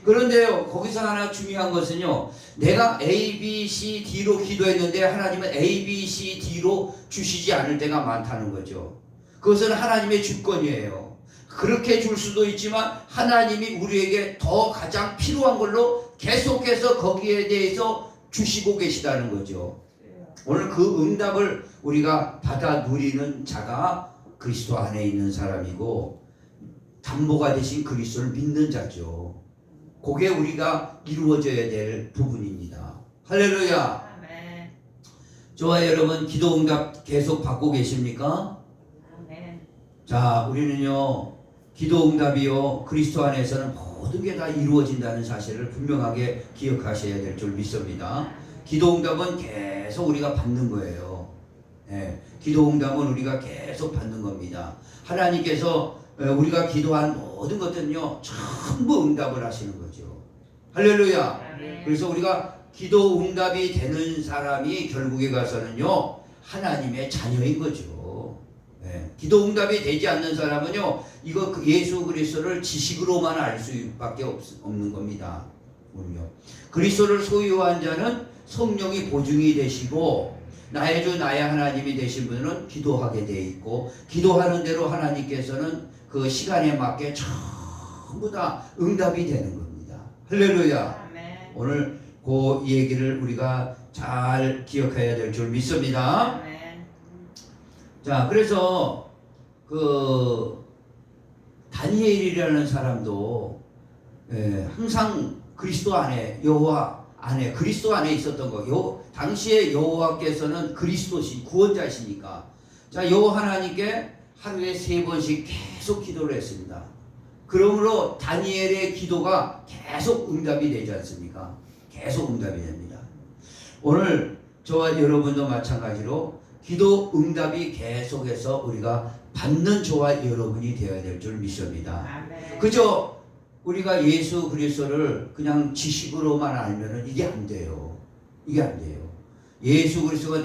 그런데요, 거기서 하나 중요한 것은요, 내가 A, B, C, D로 기도했는데 하나님은 A, B, C, D로 주시지 않을 때가 많다는 거죠. 그것은 하나님의 주권이에요. 그렇게 줄 수도 있지만 하나님이 우리에게 더 가장 필요한 걸로 계속해서 거기에 대해서 주시고 계시다는 거죠. 오늘 그 응답을 우리가 받아 누리는 자가 그리스도 안에 있는 사람이고, 담보가 되신 그리스도를 믿는 자죠. 그게 우리가 이루어져야 될 부분입니다. 할렐루야. 아멘. 저와 여러분, 기도 응답 계속 받고 계십니까? 아멘. 자, 우리는요, 기도 응답이요, 그리스도 안에서는 모든 게 다 이루어진다는 사실을 분명하게 기억하셔야 될 줄 믿습니다. 기도 응답은 계속 우리가 받는 거예요. 기도 응답은 우리가 계속 받는 겁니다. 하나님께서 우리가 기도한 모든 것들은요, 전부 응답을 하시는 거죠. 할렐루야. 그래서 우리가 기도 응답이 되는 사람이 결국에 가서는요, 하나님의 자녀인 거죠. 기도 응답이 되지 않는 사람은요, 이거 예수 그리스도를 지식으로만 알 수밖에 없는 겁니다. 그리스도를 소유한 자는 성령이 보증이 되시고, 나의 주 나의 하나님이 되신 분은 기도하게 돼 있고, 기도하는 대로 하나님께서는 그 시간에 맞게 전부 다 응답이 되는 겁니다. 할렐루야. 아멘. 오늘 그 얘기를 우리가 잘 기억해야 될 줄 믿습니다. 아멘. 자, 그래서 그 다니엘이라는 사람도 항상 그리스도 안에, 여호와 안에, 그리스도 안에 있었던 거. 당시에 여호와께서는 그리스도시 구원자시니까, 자, 여호와 하나님께 하루에 3번씩 계속 기도를 했습니다. 그러므로 다니엘의 기도가 계속 응답이 되지 않습니까? 계속 응답이 됩니다. 오늘 저와 여러분도 마찬가지로 기도 응답이 계속해서 우리가 받는 저와 여러분이 되어야 될 줄 믿습니다. 그저 우리가 예수 그리스도를 그냥 지식으로만 알면은 이게 안 돼요. 이게 안 돼요. 예수 그리스도가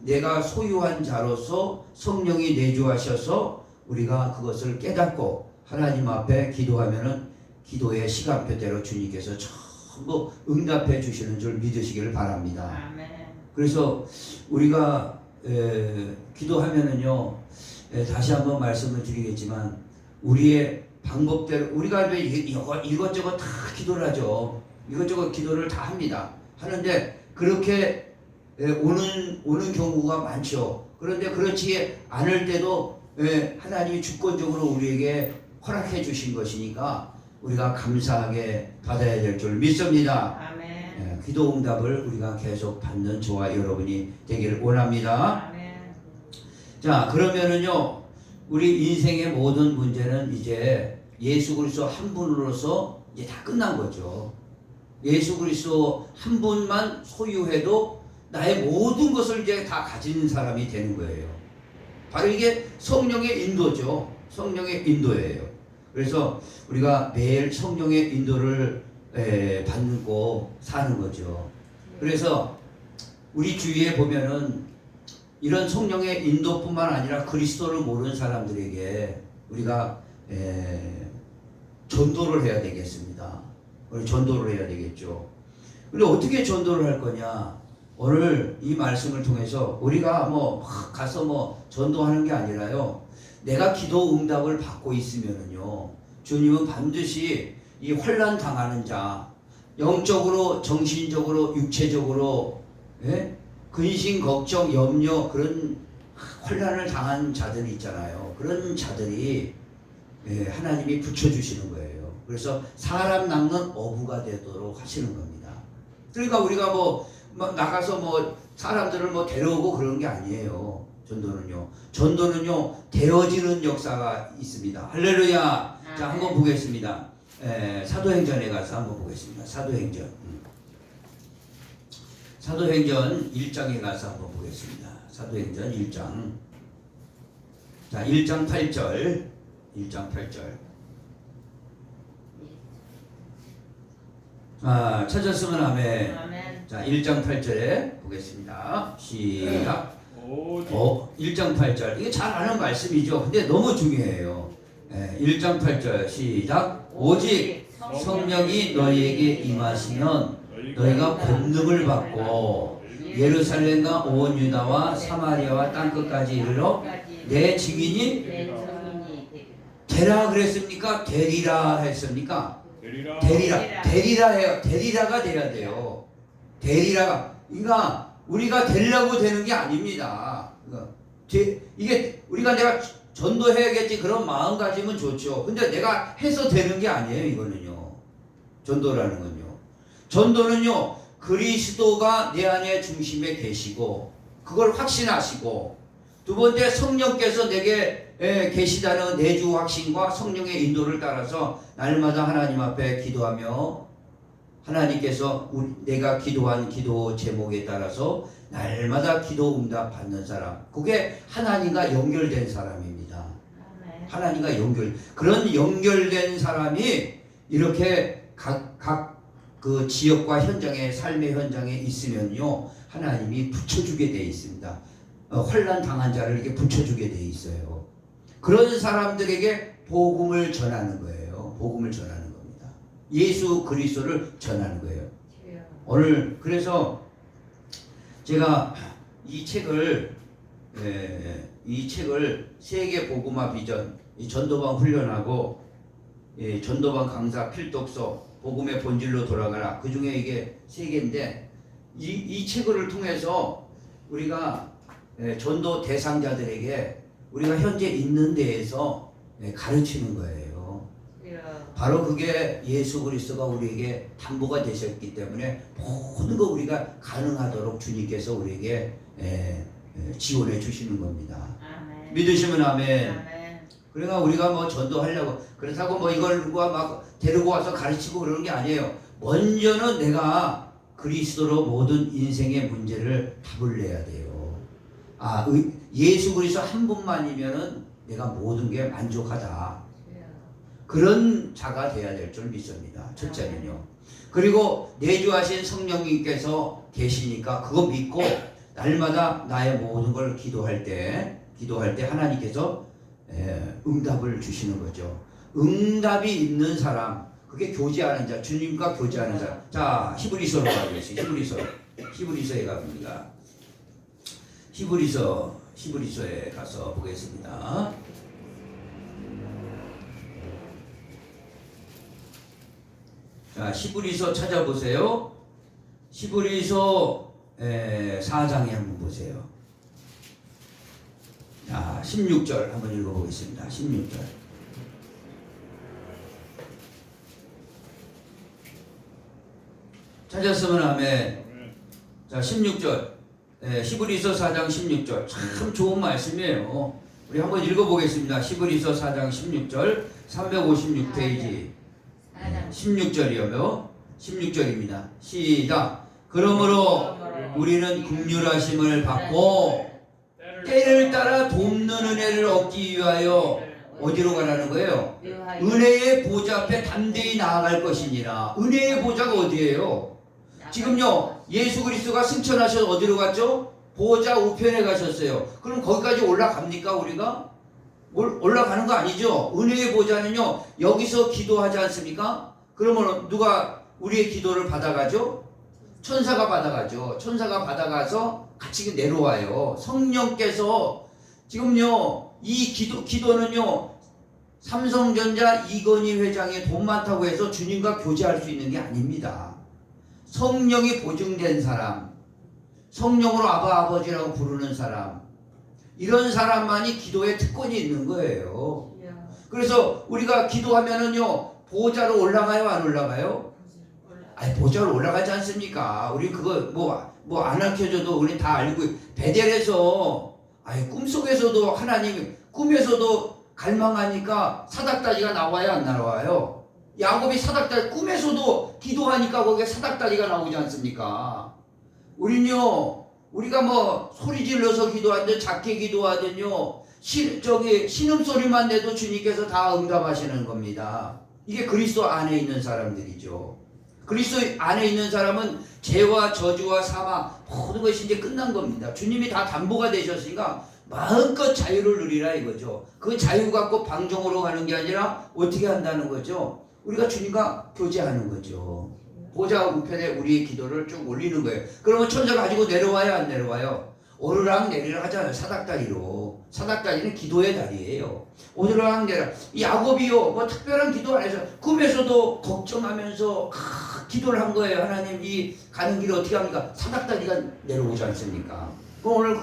내가 소유한 자로서 성령이 내주하셔서 우리가 그것을 깨닫고 하나님 앞에 기도하면은 기도의 시간표대로 주님께서 전부 응답해 주시는 줄 믿으시기를 바랍니다. 그래서 우리가 기도하면은요, 다시 한번 말씀을 드리겠지만 우리의 방법대로 우리가 이것저것 다 기도를 하죠. 이것저것 기도를 다 합니다. 하는데 그렇게 오는 경우가 많죠. 그런데 그렇지 않을 때도 하나님이 주권적으로 우리에게 허락해 주신 것이니까 우리가 감사하게 받아야 될 줄 믿습니다. 아멘. 기도 응답을 우리가 계속 받는 저와 여러분이 되기를 원합니다. 아멘. 자, 그러면은요, 우리 인생의 모든 문제는 이제 예수 그리스도 한 분으로서 이제 다 끝난 거죠. 예수 그리스도 한 분만 소유해도 나의 모든 것을 이제 다 가진 사람이 되는 거예요. 바로 이게 성령의 인도죠. 성령의 인도예요. 그래서 우리가 매일 성령의 인도를 받고 사는 거죠. 그래서 우리 주위에 보면은 이런 성령의 인도뿐만 아니라 그리스도를 모르는 사람들에게 우리가 전도를 해야 되겠습니다. 우리 전도를 해야 되겠죠. 근데 어떻게 전도를 할 거냐? 오늘 이 말씀을 통해서 우리가 가서 전도하는 게 아니라요. 내가 기도 응답을 받고 있으면은요. 주님은 반드시 이 환난 당하는 자, 영적으로, 정신적으로, 육체적으로, 근심, 걱정, 염려 그런 환난을 당한 자들이 있잖아요. 그런 자들이 하나님이 붙여주시는 거예요. 그래서 사람 낚는 어부가 되도록 하시는 겁니다. 그러니까 우리가 나가서 사람들을 사람들을 그런 게 아니에요. 전도는요 되어지는 역사가 있습니다. 할렐루야. 자, 한번 보겠습니다. 사도행전에 가서 한번 보겠습니다. 사도행전 1장에 가서 한번 보겠습니다. 사도행전 1장. 자, 1장 8절. 찾았으면 아멘. 자, 1장 8절에 보겠습니다. 시작. 1장 8절. 이게 잘 아는 말씀이죠. 근데 너무 중요해요. 1장 8절 시작. 오직 성령이 너희에게 임하시면 너희가 권능을 받고 예루살렘과 온 유다와 사마리아와 땅끝까지 이르러 내 증인이 되라 그랬습니까? 되리라 했습니까? 되리라 해요. 되리라가 돼야 돼요. 되리라가. 그러니까 우리가 되려고 되는 게 아닙니다. 이게 내가 전도해야겠지 그런 마음가짐은 좋죠. 근데 내가 해서 되는 게 아니에요. 이거는요. 전도라는 건요. 전도는요. 그리스도가 내 안에 중심에 계시고 그걸 확신하시고 두 번째 성령께서 내게 계시다는 내주 확신과 성령의 인도를 따라서 날마다 하나님 앞에 기도하며 하나님께서 내가 기도한 기도 제목에 따라서 날마다 기도 응답 받는 사람, 그게 하나님과 연결된 사람입니다. 하나님과 그런 연결된 사람이 이렇게 각 그 지역과 현장에 삶의 현장에 있으면요 하나님이 붙여주게 돼 있습니다. 환난 당한 자를 이렇게 붙여주게 돼 있어요. 그런 사람들에게 복음을 전하는 거예요. 복음을 전하는 겁니다. 예수 그리스도를 전하는 거예요. 오늘 그래서 제가 이 책을 세계 복음화 비전, 이 전도방 훈련하고 전도방 강사 필독서 복음의 본질로 돌아가라. 그 중에 이게 3개인데 이 책을 통해서 우리가 전도 대상자들에게 우리가 현재 있는 데에서 가르치는 거예요. 바로 그게 예수 그리스도가 우리에게 담보가 되셨기 때문에 모든 거 우리가 가능하도록 주님께서 우리에게 지원해 주시는 겁니다. 아멘. 믿으시면 아멘. 아멘. 그러니까 우리가 뭐 전도하려고 그렇다고 뭐 이걸 누가 막 데리고 와서 가르치고 그러는 게 아니에요. 먼저는 내가 그리스도로 모든 인생의 문제를 답을 내야 돼요. 예수 그리스도 한 분만이면은 내가 모든 게 만족하다. 그런 자가 돼야 될 줄 믿습니다. 첫째는요. 그리고 내주하신 성령님께서 계시니까 그거 믿고 날마다 나의 모든 걸 기도할 때 하나님께서 응답을 주시는 거죠. 응답이 있는 사람, 그게 교제하는 자, 주님과 교제하는 사람. 자, 히브리서로 가겠습니다. 히브리서에 갑니다. 히브리서에 가서 보겠습니다. 자, 히브리서 찾아보세요. 히브리서 4장에 한번 보세요. 자, 16절 한번 읽어보겠습니다. 16절. 찾았으면 아멘. 자, 16절. 히브리서 4장 16절. 참 좋은 말씀이에요. 우리 한번 읽어보겠습니다. 히브리서 4장 16절. 356페이지. 16절이요. 16절입니다. 시작. 그러므로 우리는 긍휼하심을 받고 때를 따라 돕는 은혜를 얻기 위하여 어디로 가라는 거예요? 은혜의 보좌 앞에 담대히 나아갈 것이니라. 은혜의 보좌가 어디예요? 지금요, 예수 그리스도가 승천하셔서 어디로 갔죠? 보좌 우편에 가셨어요. 그럼 거기까지 올라갑니까 우리가? 올라가는 거 아니죠? 은혜의 보좌는요, 여기서 기도하지 않습니까? 그러면 누가 우리의 기도를 받아가죠? 천사가 받아가죠. 천사가 받아가서 같이 내려와요. 성령께서 지금요, 이 기도는요, 삼성전자 이건희 회장이 돈 많다고 해서 주님과 교제할 수 있는 게 아닙니다. 성령이 보증된 사람, 성령으로 아버지라고 부르는 사람, 이런 사람만이 기도에 특권이 있는 거예요. 그래서 우리가 기도하면은요, 보좌로 올라가요, 안 올라가요? 보좌로 올라가지 않습니까? 우리 그거 뭐 안 알려줘도 우리 다 알고, 베델에서 꿈속에서도 하나님, 꿈에서도 갈망하니까 사닥다리가 나와야 안 나와요? 야곱이 꿈에서도 기도하니까 거기에 사닥다리가 나오지 않습니까? 우리가 뭐 소리 질러서 기도하든 작게 기도하든요, 신음소리만 내도 주님께서 다 응답하시는 겁니다. 이게 그리스도 안에 있는 사람들이죠. 그리스도 안에 있는 사람은 죄와 저주와 사망 모든 것이 이제 끝난 겁니다. 주님이 다 담보가 되셨으니까 마음껏 자유를 누리라 이거죠. 그 자유 갖고 방종으로 가는 게 아니라 어떻게 한다는 거죠? 우리가 주님과 교제하는 거죠. 보좌 우편에 우리의 기도를 쭉 올리는 거예요. 그러면 천사 가지고 내려와요, 안 내려와요? 오르락 내리락 하잖아요. 사닥다리로. 사닥다리는 기도의 다리예요. 오르락 내리락. 야곱이요, 뭐 특별한 기도 안 해서 꿈에서도 걱정하면서 기도를 한 거예요. 하나님, 이 가는 길을 어떻게 합니까? 사닥다리가 내려오지 않습니까? 오늘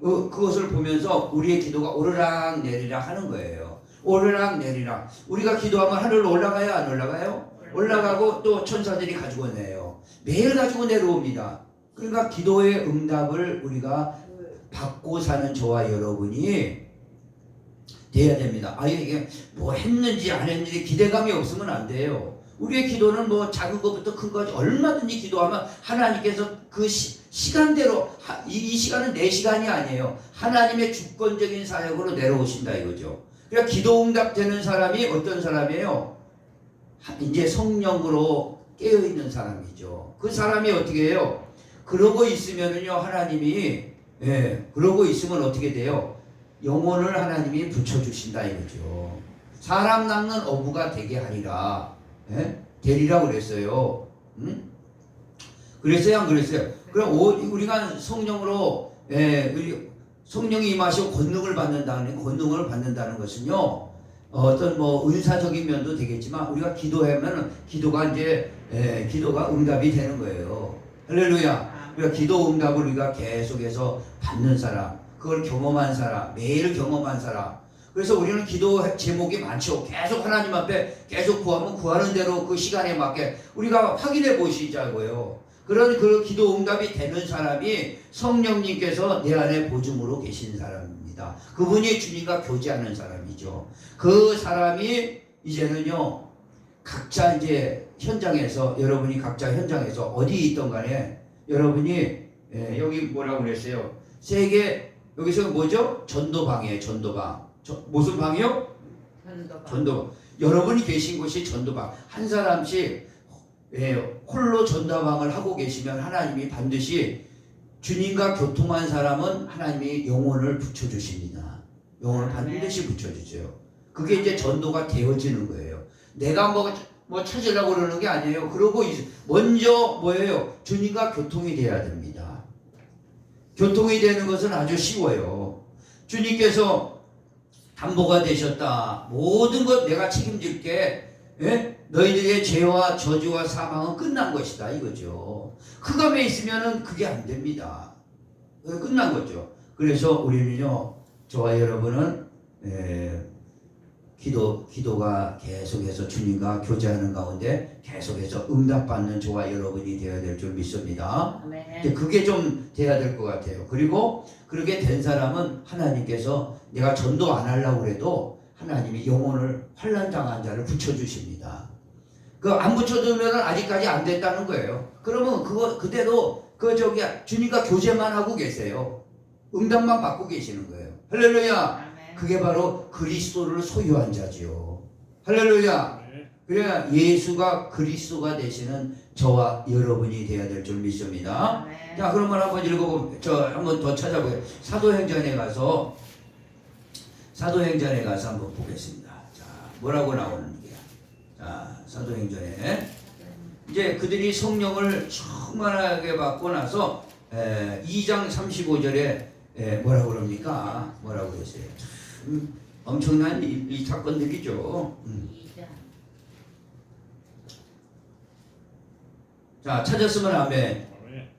그것을 보면서 우리의 기도가 오르락 내리락 하는 거예요. 오르락 내리락. 우리가 기도하면 하늘로 올라가요, 안 올라가요? 올라가고 또 천사들이 가지고 내요. 매일 가지고 내려옵니다. 그러니까 기도의 응답을 우리가 받고 사는 저와 여러분이 돼야 됩니다. 이게 뭐 했는지 안 했는지 기대감이 없으면 안 돼요. 우리의 기도는 뭐 작은 것부터 큰 것까지 얼마든지 기도하면 하나님께서 그 시간대로, 이 시간은 내 시간이 아니에요. 하나님의 주권적인 사역으로 내려오신다 이거죠. 그러니까 기도 응답되는 사람이 어떤 사람이에요? 이제 성령으로 깨어있는 사람이죠. 그 사람이 어떻게 해요? 그러고 있으면은요, 하나님이, 그러고 있으면 어떻게 돼요? 영혼을 하나님이 붙여주신다 이거죠. 사람 낳는 어부가 되게 하리라. 되리라고 그랬어요. 그랬어요, 안 그랬어요? 그럼 우리가 성령으로, 성령이 임하시고 권능을 받는다는 것은요, 어떤 뭐 은사적인 면도 되겠지만 우리가 기도하면 기도가 응답이 되는 거예요. 할렐루야. 우리가 기도 응답을 우리가 계속해서 받는 사람, 그걸 경험한 사람, 매일 경험한 사람. 그래서 우리는 기도 제목이 많죠. 계속 하나님 앞에 계속 구하면 구하는 대로 그 시간에 맞게 우리가 확인해 보시자고요. 그런 그 기도 응답이 되는 사람이 성령님께서 내 안에 보증으로 계신 사람입니다. 그분이 주님과 교제하는 사람이죠. 그 사람이 이제는요, 각자 이제 현장에서, 여러분이 각자 현장에서 어디 있던 간에 여러분이 여기 뭐라고 그랬어요? 세계, 여기서 뭐죠? 전도방이에요. 전도방. 무슨 방이요? 전도방. 여러분이 계신 곳이 전도방. 한 사람씩 홀로 전도방을 하고 계시면 하나님이 반드시 주님과 교통한 사람은 하나님이 영혼을 붙여주십니다. 영혼을 반드시 붙여주세요. 그게 이제 전도가 되어지는 거예요. 내가 뭐 찾으려고 그러는 게 아니에요. 그러고 먼저 뭐예요? 주님과 교통이 돼야 됩니다. 교통이 되는 것은 아주 쉬워요. 주님께서 담보가 되셨다. 모든 것 내가 책임질게. 너희들의 죄와 저주와 사망은 끝난 것이다 이거죠. 흑암에 있으면은 그게 안 됩니다. 끝난 거죠. 그래서 우리는요, 저와 여러분은 기도가 계속해서 주님과 교제하는 가운데 계속해서 응답받는 저와 여러분이 되어야 될 줄 믿습니다. 근데 그게 좀 돼야 될 것 같아요. 그리고 그렇게 된 사람은 하나님께서 내가 전도 안 하려고 해도 하나님이 영혼을 환난당한 자를 붙여주십니다. 그 안 붙여주면 아직까지 안 됐다는 거예요. 그러면 그대로 주님과 교제만 하고 계세요. 응답만 받고 계시는 거예요. 할렐루야. 그게 바로 그리스도를 소유한 자지요. 할렐루야. 그래야 예수가 그리스도가 되시는 저와 여러분이 되어야 될 줄 믿습니다. 자, 그러면 한번 읽어보고 한번 더 찾아보게요. 사도행전에 가서 한번 보겠습니다. 자, 뭐라고 나오는 게야? 자, 사도행전에 이제 그들이 성령을 충만하게 받고 나서 2장 35절에 뭐라고 그럽니까? 뭐라고 그랬어요? 엄청난 이 사건들이죠. 자, 찾았으면 아멘.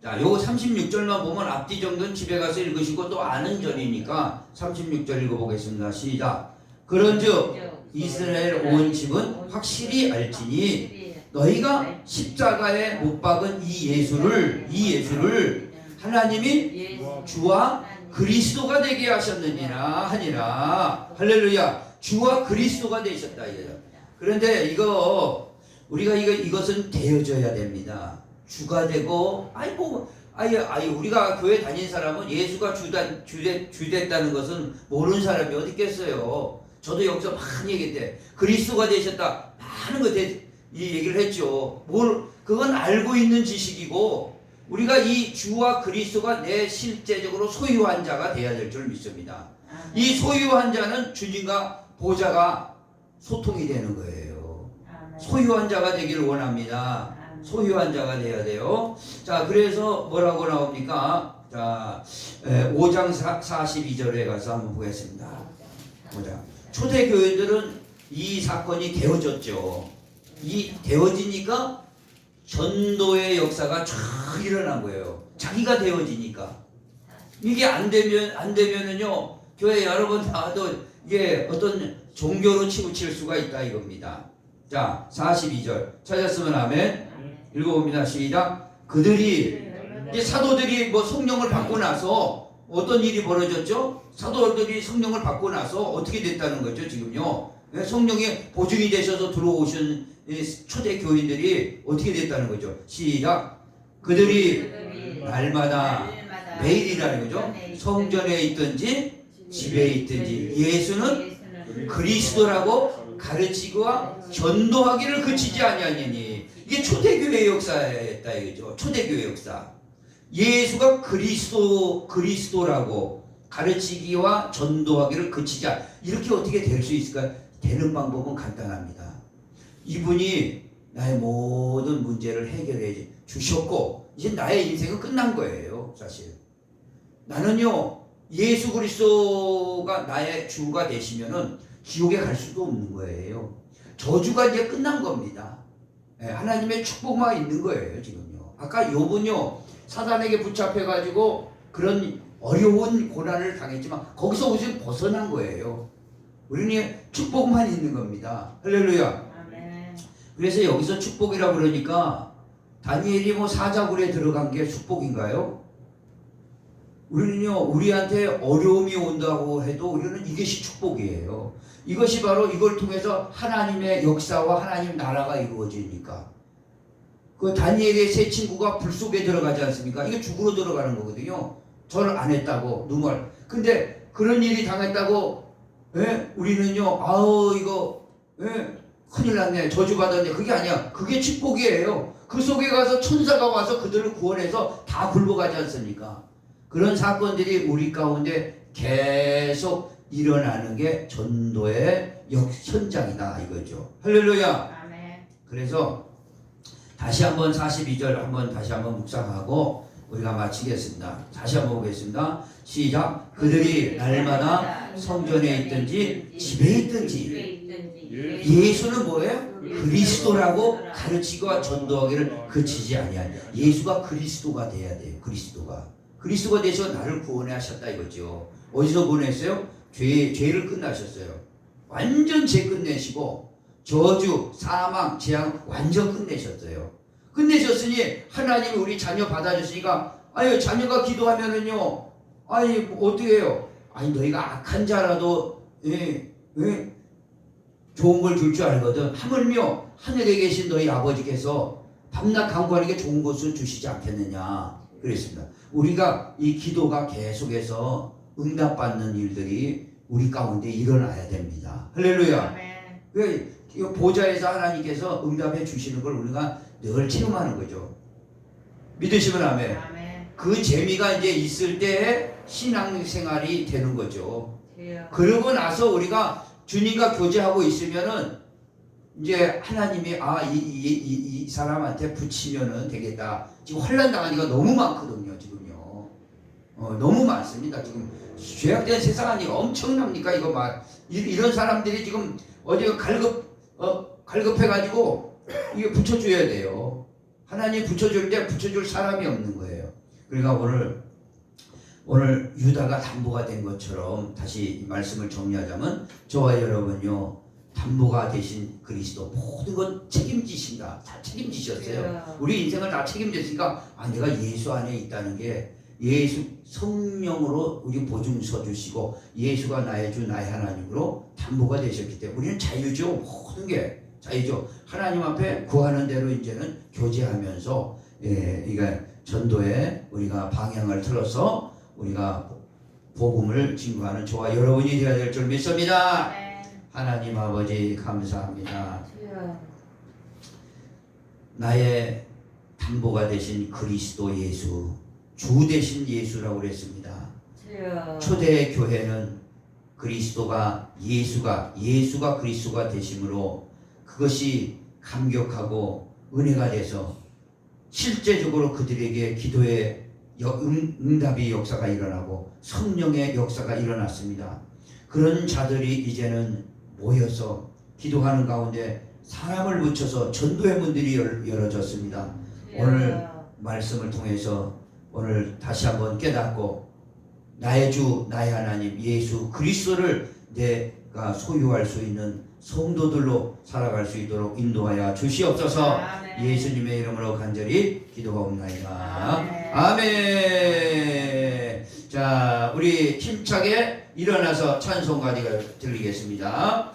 자, 요 36절만 보면 앞뒤 정도는 집에 가서 읽으시고 또 아는 절이니까 36절 읽어보겠습니다. 시작. 그런즉 이스라엘 온 집은 확실히 알지니 너희가 십자가에 못 박은 이 예수를 하나님이 주와 그리스도가 되게 하셨느니라 하니라. 할렐루야. 주와 그리스도가 되셨다 이거예요. 그런데 우리가 이것은 되어져야 됩니다. 주가 되고 우리가 교회 다닌 사람은 예수가 주 됐다는 것은 모르는 사람이 어디 있겠어요. 저도 여기서 많이 얘기했대. 그리스도가 되셨다. 많은 거 이 얘기를 했죠. 그건 알고 있는 지식이고 우리가 이 주와 그리스도가 내 실제적으로 소유한 자가 되어야 될 줄 믿습니다. 이 소유한 자는 주님과 보좌가 소통이 되는 거예요. 소유한 자가 되기를 원합니다. 소유한 자가 되어야 돼요. 자, 그래서 뭐라고 나옵니까? 자, 5장 42절에 가서 한번 보겠습니다. 5장. 초대교회들은 이 사건이 되어졌죠. 이 되어지니까 전도의 역사가 쫙 일어난 거예요. 자기가 되어지니까. 이게 안 되면은요, 교회 여러 번 나와도 이게 어떤 종교로 치우칠 수가 있다 이겁니다. 자, 42절. 찾았으면 아멘. 읽어봅니다. 시작. 이제 사도들이 성령을 받고 나서 어떤 일이 벌어졌죠? 사도들이 성령을 받고 나서 어떻게 됐다는 거죠, 지금요? 성령이 보증이 되셔서 들어오신 초대 교인들이 어떻게 됐다는 거죠? 시작. 그들이 날마다 매일이라는 거죠. 성전에 있든지 집에 있든지 예수는 그리스도라고 가르치고와 전도하기를 그치지 아니하니. 이게 초대교회 역사였다 이거죠. 초대교회 역사. 예수가 그리스도라고 가르치기와 전도하기를 그치지 않. 이렇게 어떻게 될 수 있을까요? 되는 방법은 간단합니다. 이분이 나의 모든 문제를 해결해 주셨고 이제 나의 인생은 끝난 거예요. 사실 나는요, 예수 그리스도가 나의 주가 되시면은 지옥에 갈 수도 없는 거예요. 저주가 이제 끝난 겁니다. 하나님의 축복만 있는 거예요. 지금요. 아까 욥은요, 사단에게 붙잡혀가지고 그런 어려운 고난을 당했지만 거기서 우선 벗어난 거예요. 우리는 축복만 있는 겁니다. 할렐루야. 아멘. 그래서 여기서 축복이라고 그러니까 다니엘이 뭐 사자굴에 들어간 게 축복인가요? 우리는요, 우리한테 어려움이 온다고 해도 우리는 이것이 축복이에요. 이것이 바로 이걸 통해서 하나님의 역사와 하나님 나라가 이루어지니까. 그 다니엘의 세 친구가 불 속에 들어가지 않습니까? 이게 죽으러 들어가는 거거든요. 절을 안 했다고, 누말. 근데 그런 일이 당했다고, 예? 우리는요, 아우, 이거, 예? 큰일 났네, 저주받았네. 그게 아니야. 그게 축복이에요. 그 속에 가서 천사가 와서 그들을 구원해서 다 굴러가지 않습니까? 그런 사건들이 우리 가운데 계속 일어나는 게 전도의 현장이다 이거죠. 할렐루야. 아멘. 그래서 다시 한번 42절 다시 한번 묵상하고 우리가 마치겠습니다. 다시 한번 보겠습니다. 시작. 그들이 날마다 성전에 있든지 집에 있든지 예수는 뭐예요? 그리스도라고 가르치고 전도하기를 그치지 아니하니. 예수가 그리스도가 돼야 돼요. 그리스도가 되셔 나를 구원해 하셨다 이거죠. 어디서 구원했어요? 죄를 끝나셨어요. 완전 죄 끝내시고 저주, 사망, 재앙 완전 끝내셨어요. 끝내셨으니 하나님이 우리 자녀 받아주시니까 아유 자녀가 기도하면은요 아니 뭐 어떻게 해요? 아니 너희가 악한 자라도 좋은 걸 줄 줄 알거든. 하물며 하늘에 계신 너희 아버지께서 밤낮 간구하는 좋은 것을 주시지 않겠느냐 그랬습니다. 우리가 이 기도가 계속해서 응답받는 일들이 우리 가운데 일어나야 됩니다. 할렐루야. 보좌에서 하나님께서 응답해 주시는 걸 우리가 늘 체험하는 거죠. 믿으시면 아멘. 그 재미가 이제 있을 때 신앙생활이 되는 거죠. 그러고 나서 우리가 주님과 교제하고 있으면은 이제 하나님이 이 사람한테 붙이면은 되겠다. 지금 환난 당하니까 너무 많거든요. 지금요. 너무 많습니다. 지금 죄악된 세상 아니가 엄청납니까? 이거 막 이런 사람들이 지금 어디 갈급해가지고 이게 붙여줘야 돼요. 하나님 붙여줄 때 붙여줄 사람이 없는 거예요. 그러니까 오늘 유다가 담보가 된 것처럼 다시 말씀을 정리하자면 저와 여러분요 담보가 되신 그리스도 모든 건 책임지신다. 다 책임지셨어요. 우리 인생을 다 책임졌으니까 내가 예수 안에 있다는 게 예수 성령으로 우리 보증서 주시고 예수가 나의 주 나의 하나님으로 담보가 되셨기 때문에 우리는 자유죠. 모든 게 자유죠. 하나님 앞에 구하는 대로 이제는 교제하면서 이게 전도에 우리가 방향을 틀어서 우리가 복음을 증거하는 저와 여러분이 되어야 될 줄 믿습니다. 하나님 아버지 감사합니다. 나의 담보가 되신 그리스도 예수, 주 되신 예수라고 그랬습니다. 초대 교회는 예수가 그리스도가 되심으로 그것이 감격하고 은혜가 돼서 실제적으로 그들에게 기도의 응답의 역사가 일어나고 성령의 역사가 일어났습니다. 그런 자들이 이제는 모여서 기도하는 가운데 사람을 붙여서 전도의 문들이 열어졌습니다. 오늘 말씀을 통해서 오늘 다시 한번 깨닫고 나의 주 나의 하나님 예수 그리스도를 내가 소유할 수 있는 성도들로 살아갈 수 있도록 인도하여 주시옵소서. 예수님의 이름으로 간절히 기도하옵나이다. 아멘. 자, 우리 힘차게 일어나서 찬송가 드리겠습니다.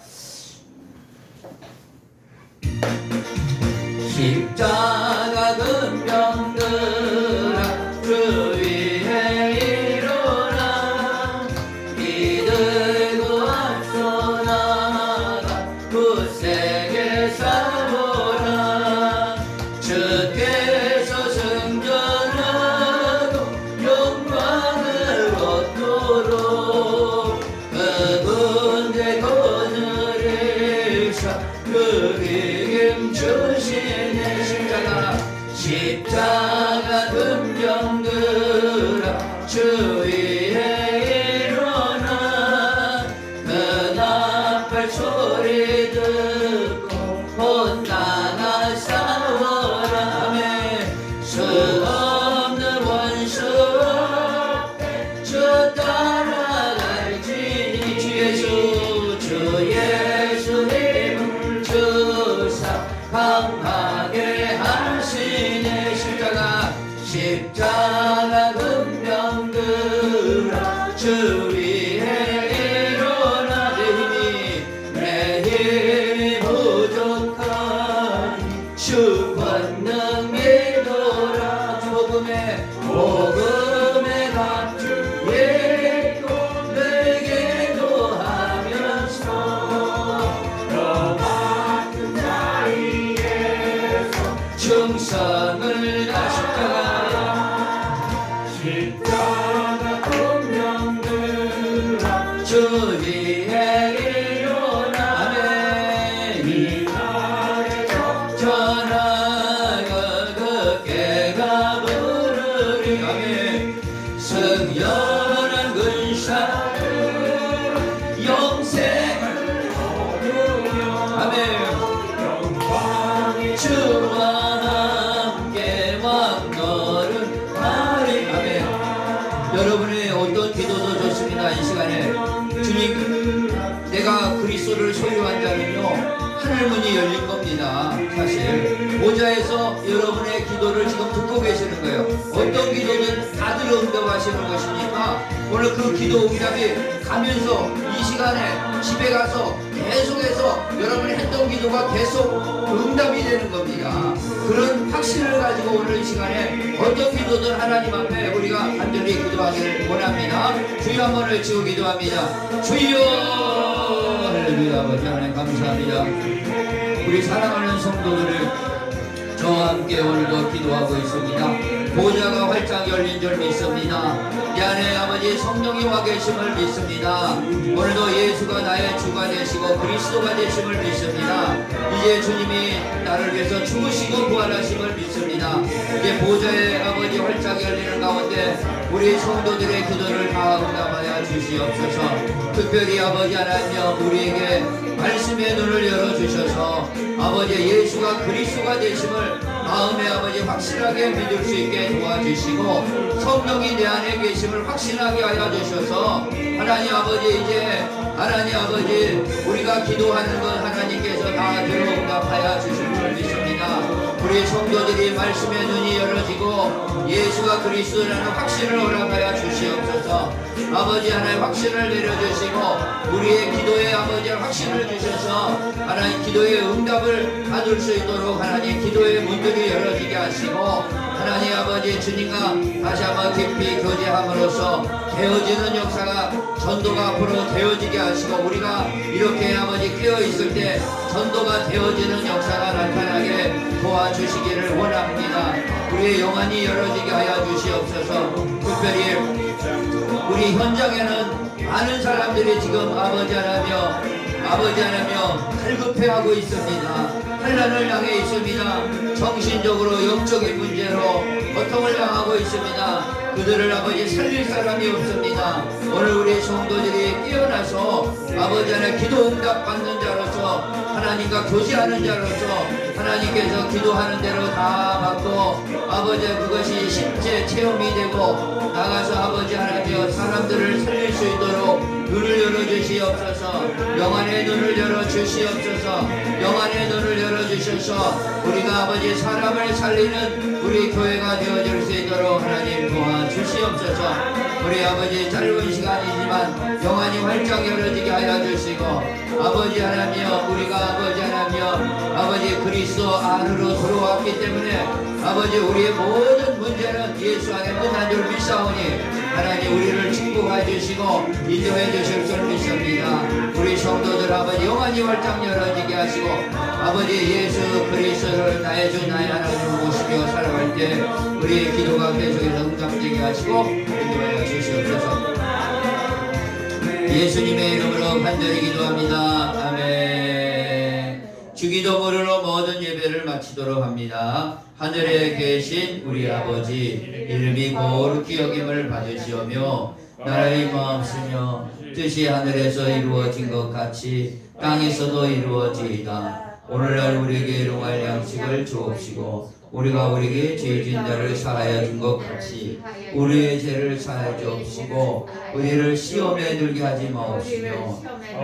십자가 근병들아 주 위에 일어나 이들고 앞서 나가 굳세게 싸워라. 주께서 승전하고 영광을 얻도록 그분의 거느리사 그 힘 주시네. 십자가 주위에 일어나 아멘 전하여 그께가 부르리 아멘 승연한 근사를 영생을 아멘 주와 함께 왕노를 하리 아멘 여러분의 어떤 기도도 좋습니다. 이 시간에 주님 내가 그리스도를 소유한 자는요 하늘 문이 열린 겁니다. 사실 보좌에서 여러분의 기도를 지금 듣고 계시는 거예요. 어떤 기도든 다들 응답하시는 것이니까 오늘 그 기도 응답이 가면서 이 시간에 집에 가서 계속해서 여러분이 했던 기도가 계속 응답이 되는 겁니다. 그런 확신을 가지고 오늘 이 시간에 어떤 기도든 하나님 앞에 우리가 간절히 기도하기를 원합니다. 주여 한번 외치고 기도합니다. 주여 할렐루야 아버지 하나님 감사합니다. 우리 사랑하는 성도들을 저와 함께 오늘도 기도하고 있습니다. 보좌가 활짝 열린 줄 믿습니다. 이 안에 아버지 성령이 와 계심을 믿습니다. 오늘도 예수가 나의 주가 되시고 그리스도가 되심을 믿습니다. 이제 주님이 나를 위해서 죽으시고 부활하심을 믿습니다. 이제 보좌의 아버지 활짝 열리는 가운데 우리 성도들의 기도를 다 응답하여 주시옵소서. 특별히 아버지 하나님 우리에게 말씀의 눈을 열어주셔서 아버지 예수가 그리스도가 되심을 마음에 아버지 확실하게 믿을 수 있게 도와주시고 성령이 내 안에 계심을 확신하게 하여 주셔서 하나님 아버지 이제 하나님 아버지 우리가 기도하는 것 하나님께서 다 들어응답하여 주실 줄 믿습니다. 우리 성도들이 말씀의 눈이 열어지고 예수가 그리스도라는 확신을 허락하여 주시옵소서. 아버지 하나님 확신을 내려주시고 우리의 기도에 아버지 확신을 주셔서 하나님 기도의 응답을 받을 수 있도록 하나님 기도의 문들이 열어지게 하시고 하나님 아버지 주님과 다시 한번 깊이 교제함으로써 되어지는 역사가 전도가 앞으로 되어지게 하시고 우리가 이렇게 아버지 깨어있을 때 전도가 되어지는 역사가 나타나게 도와주시기를 원합니다. 우리의 영안이 열어지게 하여 주시옵소서. 특별히 우리 현장에는 많은 사람들이 지금 아버지 하나며 갈급해하고 있습니다. 환난을 당해 있습니다. 정신적으로 영적인 문제로 고통을 당하고 있습니다. 그들을 아버지 살릴 사람이 없습니다. 오늘 우리 성도들이 깨어나서 아버지 하나님 기도 응답 받는 자로서 하나님과 교제하는 자로서 하나님께서 기도하는 대로 다 받고 아버지 그것이 실제 체험이 되고 나가서 아버지 하나님 사람들을 살릴 수 있도록 눈을 열어주시옵소서. 영안의 눈을 열어주시옵소서. 영안의 눈을 열어주셔서 우리가 아버지 사람을 살리는 우리 교회가 되어질 수 있도록 하나님 도와주시옵소서. 우리 아버지 짧은 시간이지만 영안이 활짝 열어지게 하여 주시고 아버지 하나님여 우리가 아버지 하나님여 아버지 그리스도 안으로 들어왔기 때문에 아버지 우리의 모든 문제는 예수 안에 끝난 줄 믿사오니 하나님 우리를 축복해 주시고 인도해 주실 줄 믿습니다. 우리 성도들 아버지 영안이 활짝 열어지게 하시고 아버지 예수 그리스도를 나의 주 나의 하나님을 모시며 살아갈 때 우리의 기도가 계속해서 응답되게 하시고 인도해 주시옵소서. 예수님의 이름으로 간절히 기도합니다. 아멘. 주기도문으로 모든 예배를 마치도록 합니다. 하늘에 계신 우리 아버지 이름이 거룩히 여김을 받으시오며 나라의 임하옵시며 뜻이 하늘에서 이루어진 것 같이 땅에서도 이루어지이다. 오늘날 우리에게 일용할 양식을 주옵시고 우리가 우리에게 죄진 자를 사하여 준 것 같이 우리의 죄를 사하여 주옵시고 우리를 시험에 들게 하지 마옵시며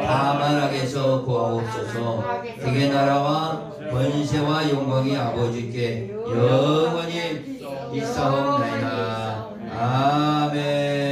다만 악에서 구하옵소서. 대개 나라와 권세와 영광이 아버지께 영원히 있사옵나이다. 아멘.